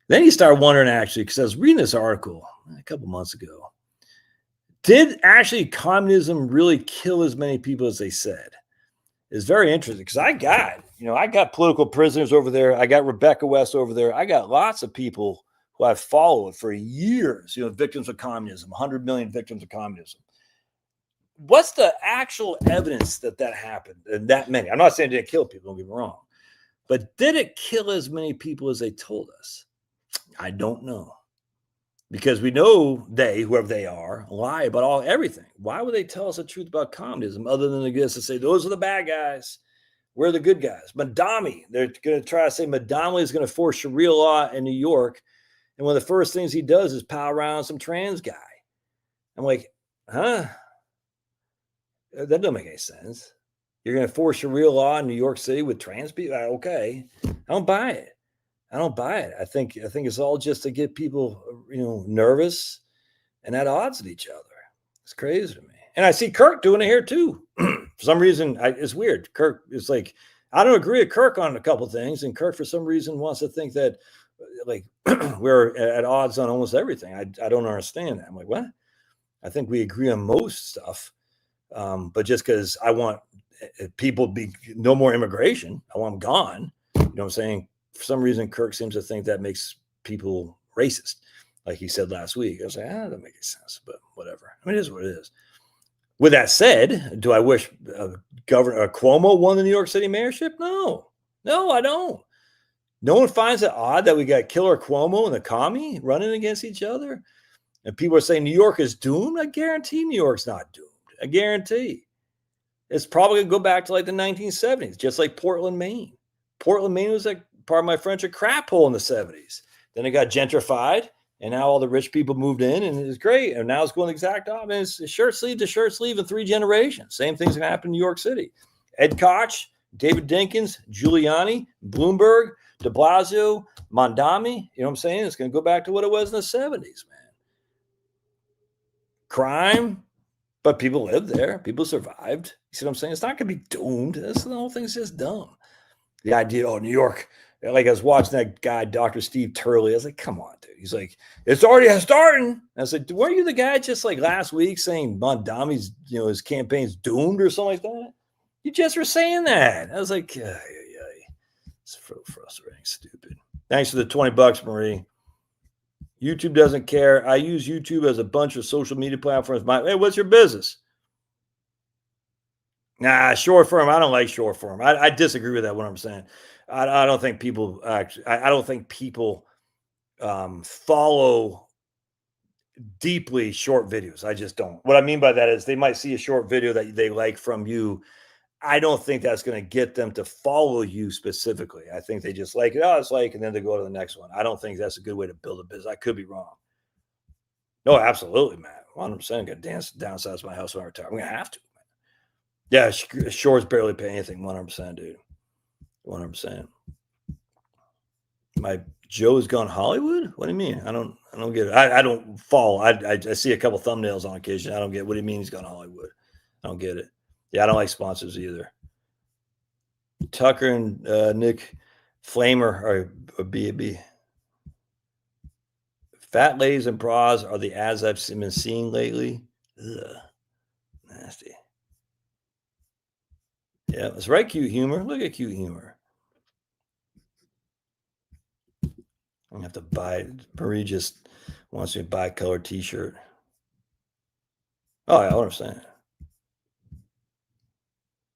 Then you start wondering, actually, because I was reading this article a couple months ago. Did actually communism really kill as many people as they said? It's very interesting because I got political prisoners over there. I got Rebecca West over there. I got lots of people who I've followed for years, victims of communism, 100 million victims of communism. What's the actual evidence that happened and that many? I'm not saying it didn't kill people, don't get me wrong. But did it kill as many people as they told us? I don't know. Because we know whoever they are, lie about everything. Why would they tell us the truth about communism other than to say, those are the bad guys, we're the good guys? Madami, they're going to try to say Madami is going to force Sharia law in New York. And one of the first things he does is pal around some trans guy. I'm like, huh? That doesn't make any sense. You're going to force Sharia law in New York City with trans people? Okay. I don't buy it. I think it's all just to get people, nervous and at odds with each other. It's crazy to me. And I see Kirk doing it here too. For some reason, it's weird. Kirk is like, I don't agree with Kirk on a couple of things. And Kirk, for some reason, wants to think that like we're at odds on almost everything. I don't understand that. I'm like, what? I think we agree on most stuff. But just because I want people to be no more immigration, I want them gone. You know what I'm saying? For some reason, Kirk seems to think that makes people racist, like he said last week. I was like, that doesn't make any sense, but whatever. I mean, it is what it is. With that said, do I wish Governor Cuomo won the New York City mayorship? No, I don't. No one finds it odd that we got Killer Cuomo and the commie running against each other. And people are saying New York is doomed. I guarantee New York's not doomed. I guarantee. It's probably going to go back to like the 1970s, just like Portland, Maine. Portland, Maine was like, part of my French, a crap hole in the 70s. Then it got gentrified, and now all the rich people moved in, and it's great. And now it's going the exact opposite. It's shirt sleeve to shirt sleeve in 3 generations. Same thing's going to happen in New York City. Ed Koch, David Dinkins, Giuliani, Bloomberg, de Blasio, Mondami. You know what I'm saying? It's going to go back to what it was in the 70s, man. Crime, but people lived there. People survived. You see what I'm saying? It's not going to be doomed. The whole thing's just dumb. The idea, New York, like I was watching that guy, Dr. Steve Turley. I was like, come on, dude. He's like, it's already starting. I was like, weren't you the guy just like last week saying Mondami's, his campaign's doomed or something like that? You just were saying that. I was like, it's so frustrating, stupid. Thanks for the $20, Marie. YouTube doesn't care. I use YouTube as a bunch of social media platforms. Hey, what's your business? Nah, short form. I don't like short form. I disagree with that. What I'm saying, I don't think people actually. I don't think people follow deeply short videos. I just don't. What I mean by that is they might see a short video that they like from you. I don't think that's going to get them to follow you specifically. I think they just like it. Oh, it's like, and then they go to the next one. I don't think that's a good way to build a business. I could be wrong. No, absolutely, man. 100%. I'm going to downsize my house when I retire. I'm going to have to. Yeah, shorts barely pay anything. 100%, dude. 100%. My Joe's Gone Hollywood? What do you mean? I don't get it. I don't follow. I see a couple thumbnails on occasion. I don't get what do you mean he's gone Hollywood? I don't get it. Yeah, I don't like sponsors either. Tucker and Nick Flamer are B. Fat ladies and bras are the ads I've been seeing lately. Ugh, nasty. Yeah, that's right. Cute humor. Look at cute humor. I'm gonna have to buy. Marie just wants me to buy a colored T-shirt. Oh, yeah, I understand.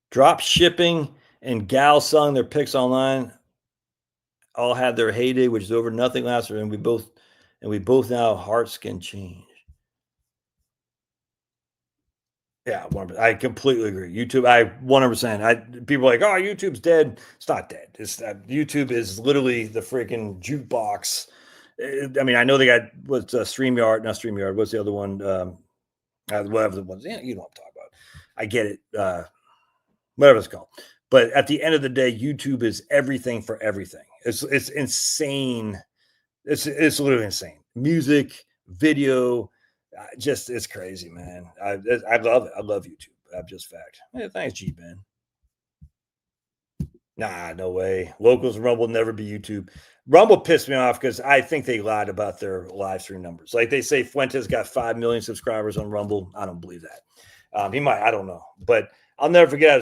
Drop shipping and gals selling their pics online all had their heyday, which is over. Nothing lasts, and we both now hearts can change. Yeah, I completely agree. YouTube, I 100%. People are like, oh, YouTube's dead. It's not dead. It's YouTube is literally the freaking jukebox. I mean, I know they got what's StreamYard, not StreamYard. What's the other one? Whatever the ones. Yeah, you know what I'm talking about. I get it. Whatever it's called. But at the end of the day, YouTube is everything for everything. It's insane. It's literally insane. Music, video, just it's crazy, man. I love it. I love YouTube. I'm just fact. Hey, thanks, G Ben. Nah, no way. Locals Rumble never be YouTube. Rumble pissed me off because I think they lied about their live stream numbers. Like they say, Fuentes got 5 million subscribers on Rumble. I don't believe that. He might. I don't know, but I'll never forget.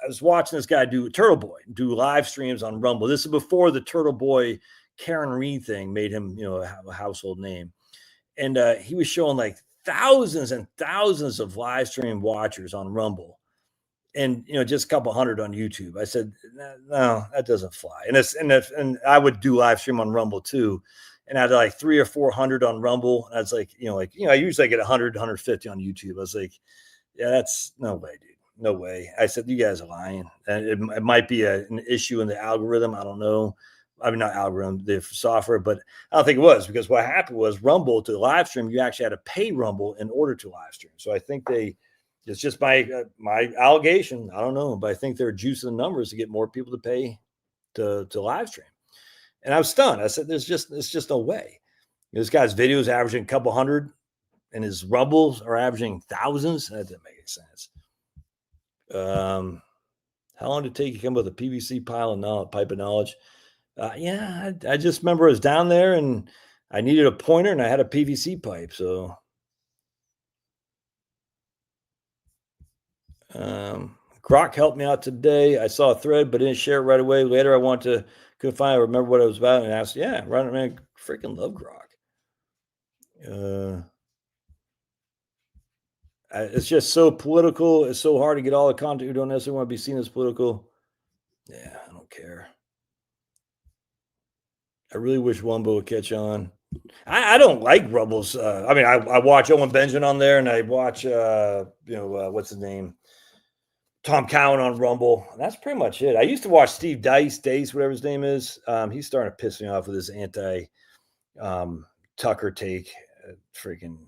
I was watching this guy do Turtle Boy do live streams on Rumble. This is before the Turtle Boy Karen Reed thing made him, a household name. And he was showing like thousands and thousands of live stream watchers on Rumble, and just a couple hundred on YouTube. I said, no, that doesn't fly. And I would do live stream on Rumble too, and I had like 300 or 400 on Rumble. And I was like, I usually get 100, 150 on YouTube. I was like, yeah, that's no way, dude. No way. I said, you guys are lying. And it might be an issue in the algorithm. I don't know. I mean, not algorithm, the software, but I don't think it was, because what happened was Rumble to live stream, you actually had to pay Rumble in order to live stream. So I think it's just my allegation. I don't know, but I think they're juicing the numbers to get more people to pay to live stream. And I was stunned. I said, it's just no way. This guy's videos averaging a couple hundred, and his Rumbles are averaging thousands. That didn't make any sense. How long did it take you to come up with a PVC pipe of knowledge? Yeah, I just remember I was down there and I needed a pointer and I had a PVC pipe. So, Grok helped me out today. I saw a thread, but didn't share it right away. Later, couldn't find it, remember what it was about, and asked, yeah, right, man, freaking love Grok. It's just so political. It's so hard to get all the content. You don't necessarily want to be seen as political. Yeah, I don't care. I really wish Wumbo would catch on. I don't like Rumbles. I mean, I watch Owen Benjamin on there, and I watch, what's his name? Tom Cowan on Rumble. And that's pretty much it. I used to watch Steve Dice, whatever his name is. He's starting to piss me off with his anti Tucker take. Freaking,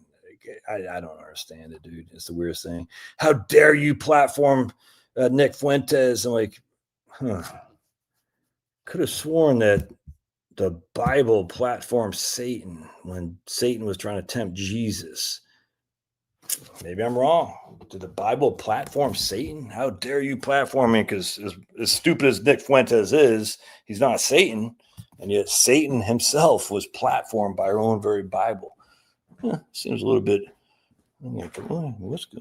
I don't understand it, dude. It's the weirdest thing. How dare you platform Nick Fuentes? I'm like, could have sworn that the Bible platformed Satan when Satan was trying to tempt Jesus. Maybe I'm wrong. Did the Bible platform Satan? How dare you platform me? Because as stupid as Nick Fuentes is, he's not Satan. And yet Satan himself was platformed by our own very Bible. Seems a little bit. What's going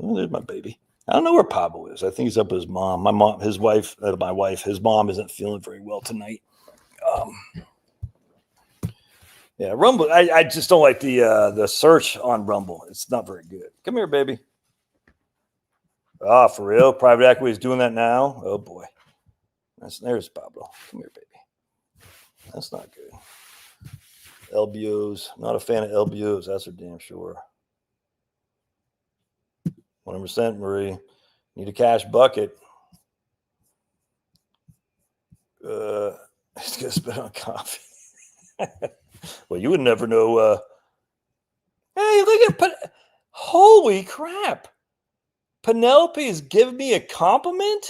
on? There's my baby. I don't know where Pablo is. I think he's up with his mom. My mom, his wife, his mom isn't feeling very well tonight. Yeah, Rumble. I just don't like the search on Rumble. It's not very good. Come here, baby. For real? Private equity is doing that now? Oh boy. There's Pablo. Come here, baby. That's not good. LBOs. Not a fan of LBOs. That's for damn sure. 100%, Marie. Need a cash bucket. He's gonna spit on coffee. Well, you would never know. Hey, look at holy crap! Penelope is giving me a compliment.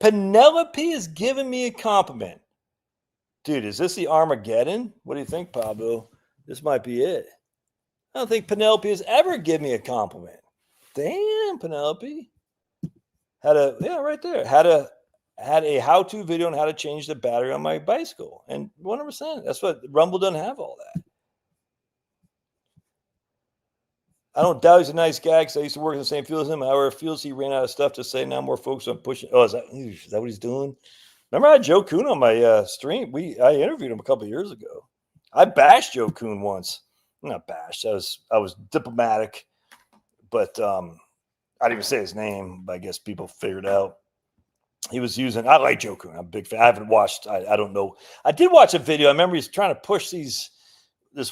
Penelope is giving me a compliment. Dude, is this the Armageddon? What do you think, Pablo? This might be it. I don't think Penelope has ever given me a compliment. Damn, Penelope. Right there. Had a how-to video on how to change the battery on my bicycle. And 100%. That's what Rumble doesn't have all that. I don't doubt he's a nice guy because I used to work in the same field as him. However, it feels he ran out of stuff to say. Now more focused on pushing. Oh, is that what he's doing? Remember I had Joe Kuhn on my stream? I interviewed him a couple of years ago. I bashed Joe Kuhn once. Not bashed. I was diplomatic, but I didn't even say his name. But I guess people figured out he was using. I like Joe Kuhn. I'm a big fan. I haven't watched. I don't know. I did watch a video. I remember he's trying to push this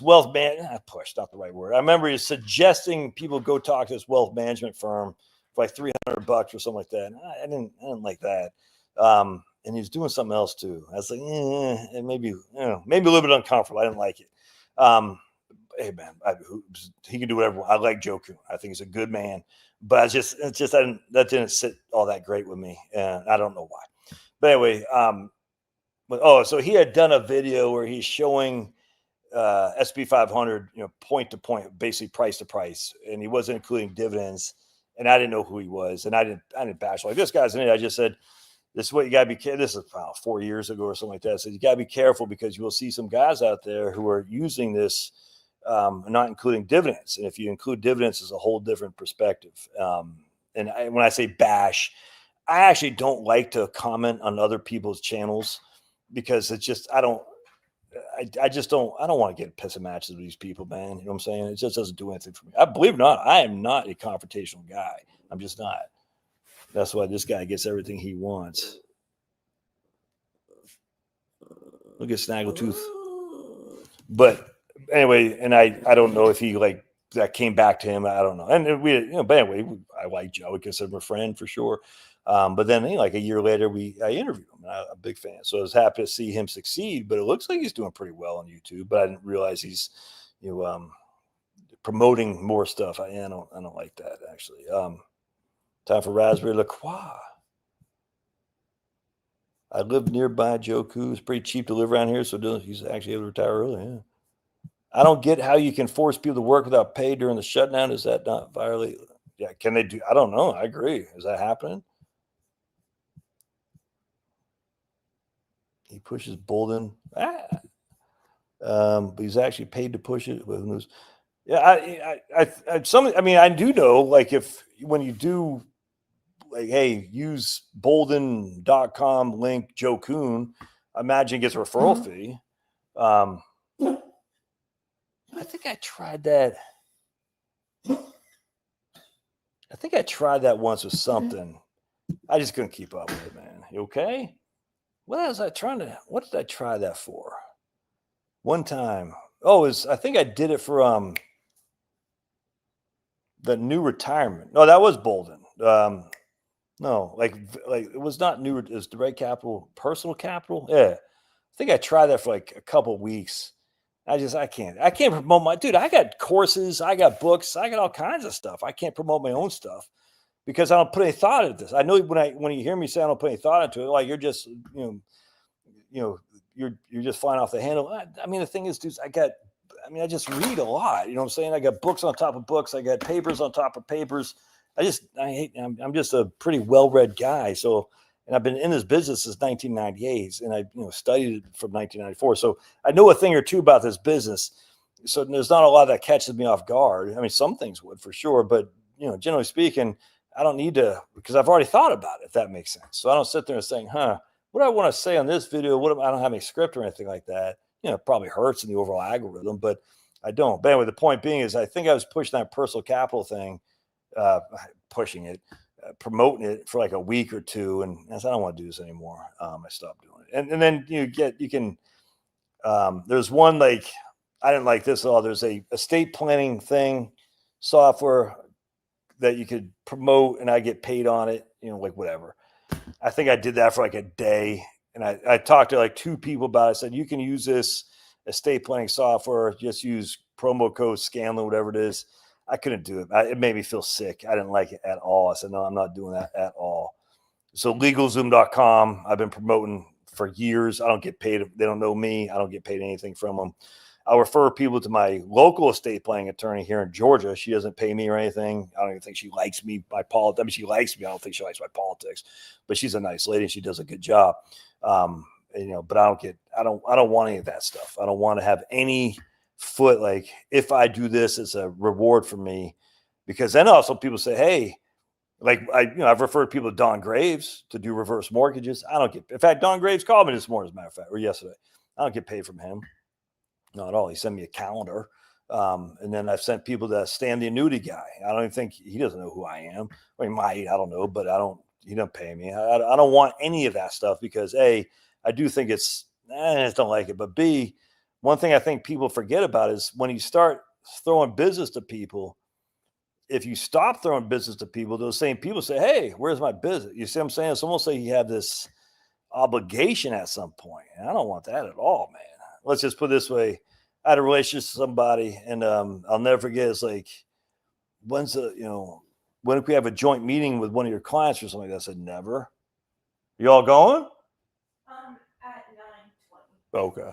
wealth man. Push, not the right word. I remember he's suggesting people go talk to this wealth management firm for like $300 or something like that. I didn't like that. And he was doing something else too. I was like, and maybe a little bit uncomfortable. I didn't like it. Hey man, he can do whatever. I like Joe Kuhn. I think he's a good man, but that didn't sit all that great with me, and I don't know why. But anyway, so he had done a video where he's showing SP 500, point to point, basically price to price, and he wasn't including dividends. And I didn't know who he was, and I didn't bash like this guy's in it. I just said, this is what you got to be careful. This is 4 years ago or something like that. So you got to be careful because you will see some guys out there who are using this, not including dividends. And if you include dividends, it's a whole different perspective. When I say bash, I actually don't like to comment on other people's channels because it's just, I don't want to get pissing matches with these people, man. You know what I'm saying? It just doesn't do anything for me. I believe it or not, I am not a confrontational guy. I'm just not. That's why this guy gets everything he wants. Look at Snaggletooth. But anyway, and I don't know if he that came back to him. I don't know. And but anyway, I like Joe. We consider him a friend for sure. But then like a year later, I interviewed him. I'm a big fan. So I was happy to see him succeed, but it looks like he's doing pretty well on YouTube. But I didn't realize he's, promoting more stuff. I don't like that actually. Time for Raspberry La Croix. I live nearby Joe Koo. It's pretty cheap to live around here, so he's actually able to retire early. Yeah. I don't get how you can force people to work without pay during the shutdown. Is that not violate? Yeah, can they do? I don't know. I agree. Is that happening? He pushes Bolden. But he's actually paid to push it. Who knows? Yeah, I do know, like when you do, like, hey, use bolden.com link Joe Kuhn, I imagine gets a referral fee. I think I tried that. I think I tried that once with something. I just couldn't keep up with it, man. You okay? What did I try that for? One time. I think I did it for the new retirement. No, that was Bolden. No, like it was not new. It was direct capital, personal capital. Yeah, I think I tried that for like a couple of weeks. I can't promote my dude. I got courses, I got books, I got all kinds of stuff. I can't promote my own stuff because I don't put any thought into this. I know when you hear me say I don't put any thought into it, like you're just you're just flying off the handle. I mean, the thing is, dude, I just read a lot. You know what I'm saying? I got books on top of books. I got papers on top of papers. I'm just a pretty well-read guy. So, and I've been in this business since 1998, and I studied it from 1994. So I know a thing or two about this business. So there's not a lot that catches me off guard. I mean, some things would for sure, but generally speaking, I don't need to, because I've already thought about it, if that makes sense. So I don't sit there and saying, what do I want to say on this video? I don't have any script or anything like that. It probably hurts in the overall algorithm, but I don't. But anyway, the point being is I think I was pushing that personal capital thing, pushing it, promoting it for like a week or two. And I said, I don't want to do this anymore. I stopped doing it. And then there's one, like, I didn't like this at all. There's a estate planning thing, software that you could promote and I get paid on it, like whatever. I think I did that for like a day. And I talked to like two people about it. I said, you can use this estate planning software. Just use promo code Scanlon, whatever it is. I couldn't do it. It made me feel sick. I didn't like it at all. I said, no, I'm not doing that at all. So LegalZoom.com, I've been promoting for years. I don't get paid. They don't know me. I don't get paid anything from them. I'll refer people to my local estate planning attorney here in Georgia. She doesn't pay me or anything. I don't even think she likes me by politics. I mean, she likes me. I don't think she likes my politics, but she's a nice lady. She does a good job. But I don't want any of that stuff. I don't want to have any foot. Like if I do this, it's a reward for me, because then also people say, hey, like I've referred people to Don Graves to do reverse mortgages. I don't get. In fact, Don Graves called me this morning, as a matter of fact, or yesterday. I don't get paid from him. Not at all. He sent me a calendar. And then I've sent people to Stan the annuity guy. I don't even think he doesn't know who I am. Or he might, I don't know, but he don't pay me. I don't want any of that stuff because A, I do think it's, I just don't like it. But B, one thing I think people forget about is when you start throwing business to people, if you stop throwing business to people, those same people say, hey, where's my business? You see what I'm saying? It's almost like you have this obligation at some point. And I don't want that at all, man. Let's just put it this way. I had a relationship with somebody, and I'll never forget. It's like, when can we have a joint meeting with one of your clients or something like that? I said, never. You all going? At 9:20. Okay.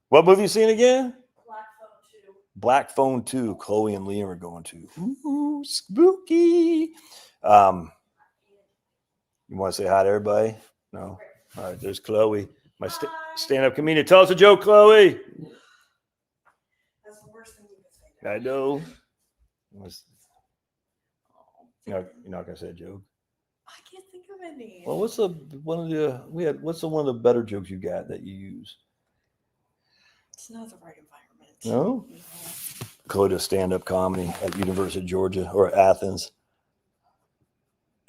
What movie you seen again? Black Phone 2. Black Phone 2. Chloe and Liam are going to. Ooh, spooky. You want to say hi to everybody? No? All right, there's Chloe, my stand-up comedian. Tell us a joke, Chloe. That's the worst thing you can say. I know. You're not gonna say a joke. I can't think of any. Well, what's one of the better jokes you got that you use? It's not the right environment. No? Chloe does stand-up comedy at University of Georgia or Athens.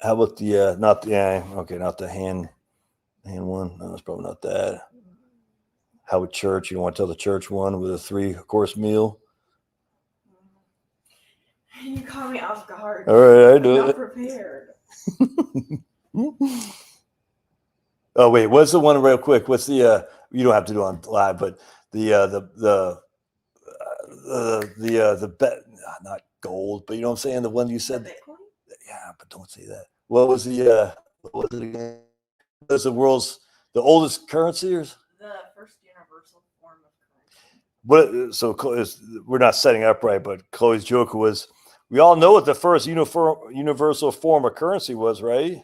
How about the not the hand one? No, it's probably not that. How about church? You want to tell the church one with a 3-course meal? You caught me off guard. All right, I do I'm not it. prepared. Oh wait, what's the one real quick? What's the you don't have to do it on live, but the bet, not gold, but you know what I'm saying? The one you said. Bitcoin? Yeah, but don't say that. What was what was it again? What's the oldest currency? Or? The first universal form of currency. So we're not setting up right, but Chloe's joke was, we all know what the first universal form of currency was, right? It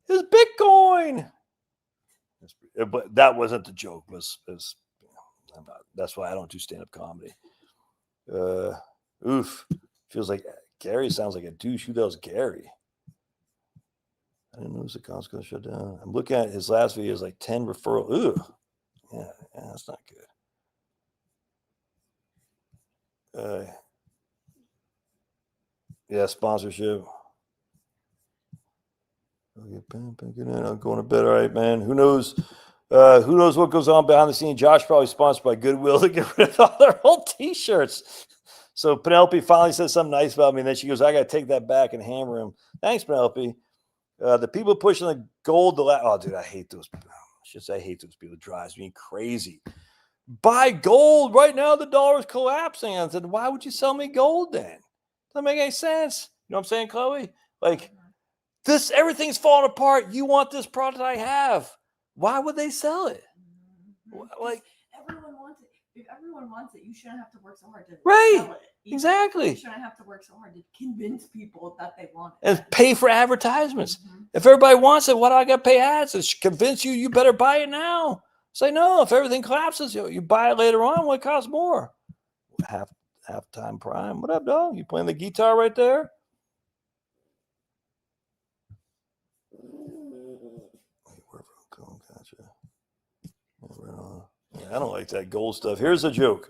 was Bitcoin. But that wasn't the joke. That's why I don't do stand-up comedy. Feels like Gary sounds like a douche. Who does Gary? I didn't notice the account's going to shut down. I'm looking at his last video. Is like 10 referral. Ooh, yeah, that's not good. Yeah, sponsorship. I'm going to bed. All right, man. Who knows? Who knows what goes on behind the scenes? Josh probably sponsored by Goodwill to get rid of all their old T-shirts. So Penelope finally said something nice about me, and then she goes, "I got to take that back and hammer him." Thanks, Penelope. The people pushing the gold. Oh, dude, I hate those. I hate those people. It drives me crazy. Buy gold right now. The dollar is collapsing. I said, why would you sell me gold then? Doesn't make any sense. You know what I'm saying, Chloe? Like this, everything's falling apart. You want this product I have. Why would they sell it? Like everyone wants it. If everyone wants it, you shouldn't have to work so hard to right. sell it. Exactly. You shouldn't have to work so hard to convince people that they want it. And pay for advertisements. Mm-hmm. If everybody wants it, why do I got to pay ads? It's convince you better buy it now. Say no. If everything collapses, you buy it later on when it costs more. Halftime prime. What up, dog? You playing the guitar right there? I don't like that gold stuff. Here's a joke.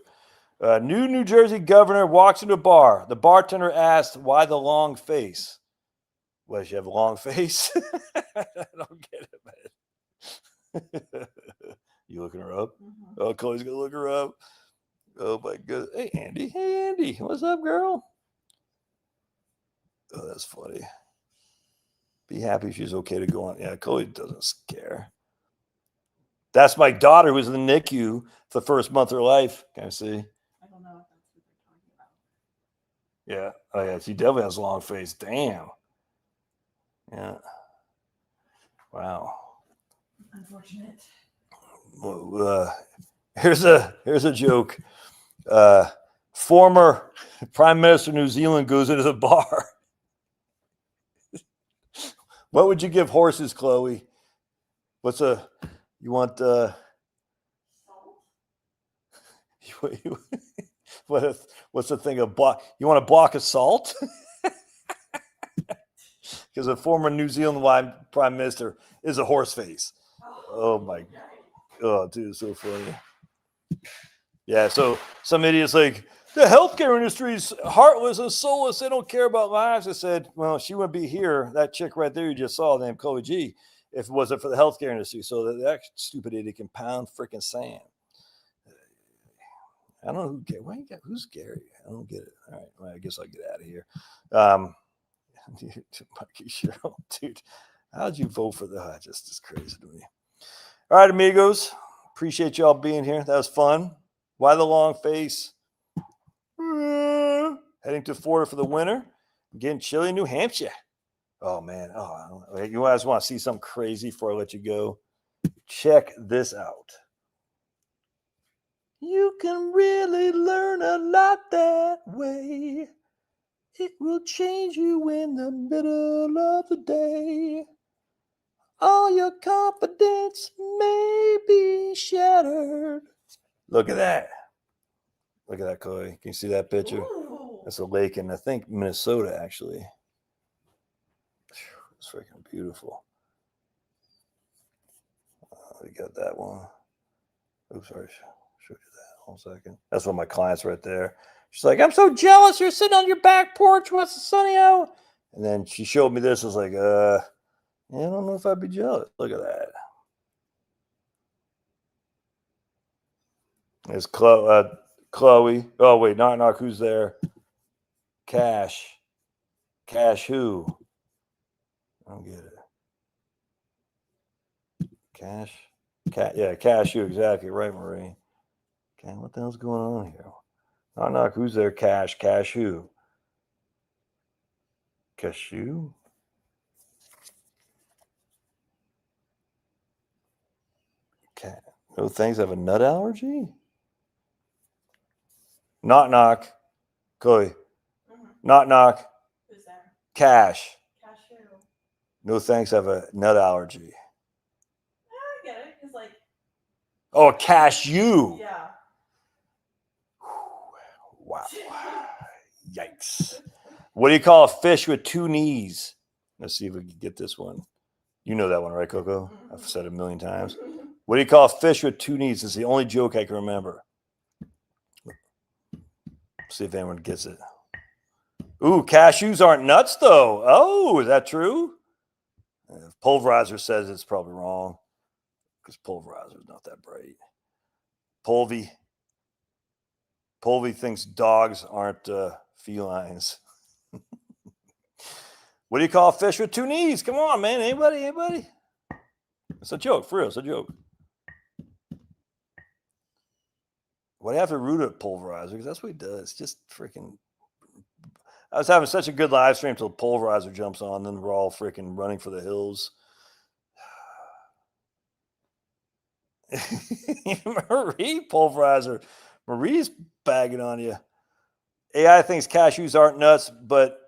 New Jersey governor walks into a bar. The bartender asked, why the long face? Why does she have a long face? I don't get it, man. You looking her up? Mm-hmm. Oh, Chloe's going to look her up. Oh, my goodness. Hey, Andy. Hey, Andy. What's up, girl? Oh, that's funny. Be happy she's okay to go on. Yeah, Chloe doesn't care. That's my daughter who's in the NICU for the first month of her life. Can I see? I don't know if that's what they're talking about. Yeah. Oh, yeah. She definitely has a long face. Damn. Yeah. Wow. Unfortunate. Here's a joke. Former Prime Minister of New Zealand goes into the bar. What would you give horses, Chloe? You want Salt? what's the thing of block? You want a block of salt? Because a former New Zealand Prime Minister is a horse face. Oh my, oh dude, it's so funny. Yeah, so some idiots like the healthcare industry is heartless and soulless. They don't care about lives. I said, well, she wouldn't be here. That chick right there you just saw, named Chloe G, if it wasn't for the healthcare industry. So that stupid idiot can pound freaking sand. I don't know who's Gary. I don't get it. All right, well, I guess I'll get out of here. Mikey Cheryl, dude, how'd you vote for that? Just is crazy to me. All right, amigos, appreciate y'all being here. That was fun. Why the long face? Heading to Florida for the winter. Getting chilly in New Hampshire. Oh man. Oh, you guys want to see something crazy before I let you go? Check this out. You can really learn a lot that way. It will change you in the middle of the day. All your confidence may be shattered. Look at that. Look at that, Chloe. Can you see that picture? Ooh. That's a lake in, I think, Minnesota, actually. It's freaking beautiful. We got that one. Oops, sorry. Show you that. 1 second. That's one of my clients right there. She's like, I'm so jealous. You're sitting on your back porch. What's the sunny out? And then she showed me this. I was like, yeah, I don't know if I'd be jealous. Look at that. There's Chloe. Oh, wait. Knock. Who's there? Cash. Cash who? I don't get it. Cash. Yeah, cashew. Exactly. Right, Marie. Okay, what the hell's going on here? Knock. Who's there? Cash who? Cashew? Okay. No thanks. I have a nut allergy? Knock. Chloe. Mm-hmm. Knock. Who's there? Cash. Cashew. No thanks. I have a nut allergy. I get it. It's like. Oh, a cashew. Yeah. Wow. Yikes. What do you call a fish with 2 knees? Let's see if we can get this one. You know that one, right, Coco? I've said it 1 million times. What do you call a fish with 2 knees? It's the only joke I can remember. See if anyone gets it. Ooh, cashews aren't nuts, though. Oh, is that true? Pulverizer says it's probably wrong because pulverizer is not that bright. Pulvy thinks dogs aren't felines. What do you call a fish with 2 knees? Come on, man. Anybody? It's a joke. For real, it's a joke. Why do you have to root at pulverizer? Because that's what he does. Just freaking. I was having such a good live stream until pulverizer jumps on, then we're all freaking running for the hills. Marie pulverizer. Marie's bagging on you. AI thinks cashews aren't nuts, but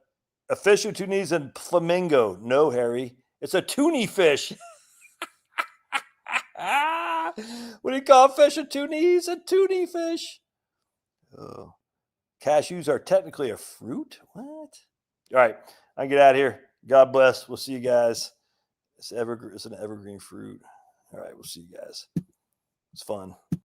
a fish with 2 knees and flamingo. No, Harry. It's a toonie fish. What do you call a fish with 2 knees? A toonie fish. Oh. Cashews are technically a fruit? What? All right. I can get out of here. God bless. We'll see you guys. It's an evergreen fruit. All right. We'll see you guys. It's fun.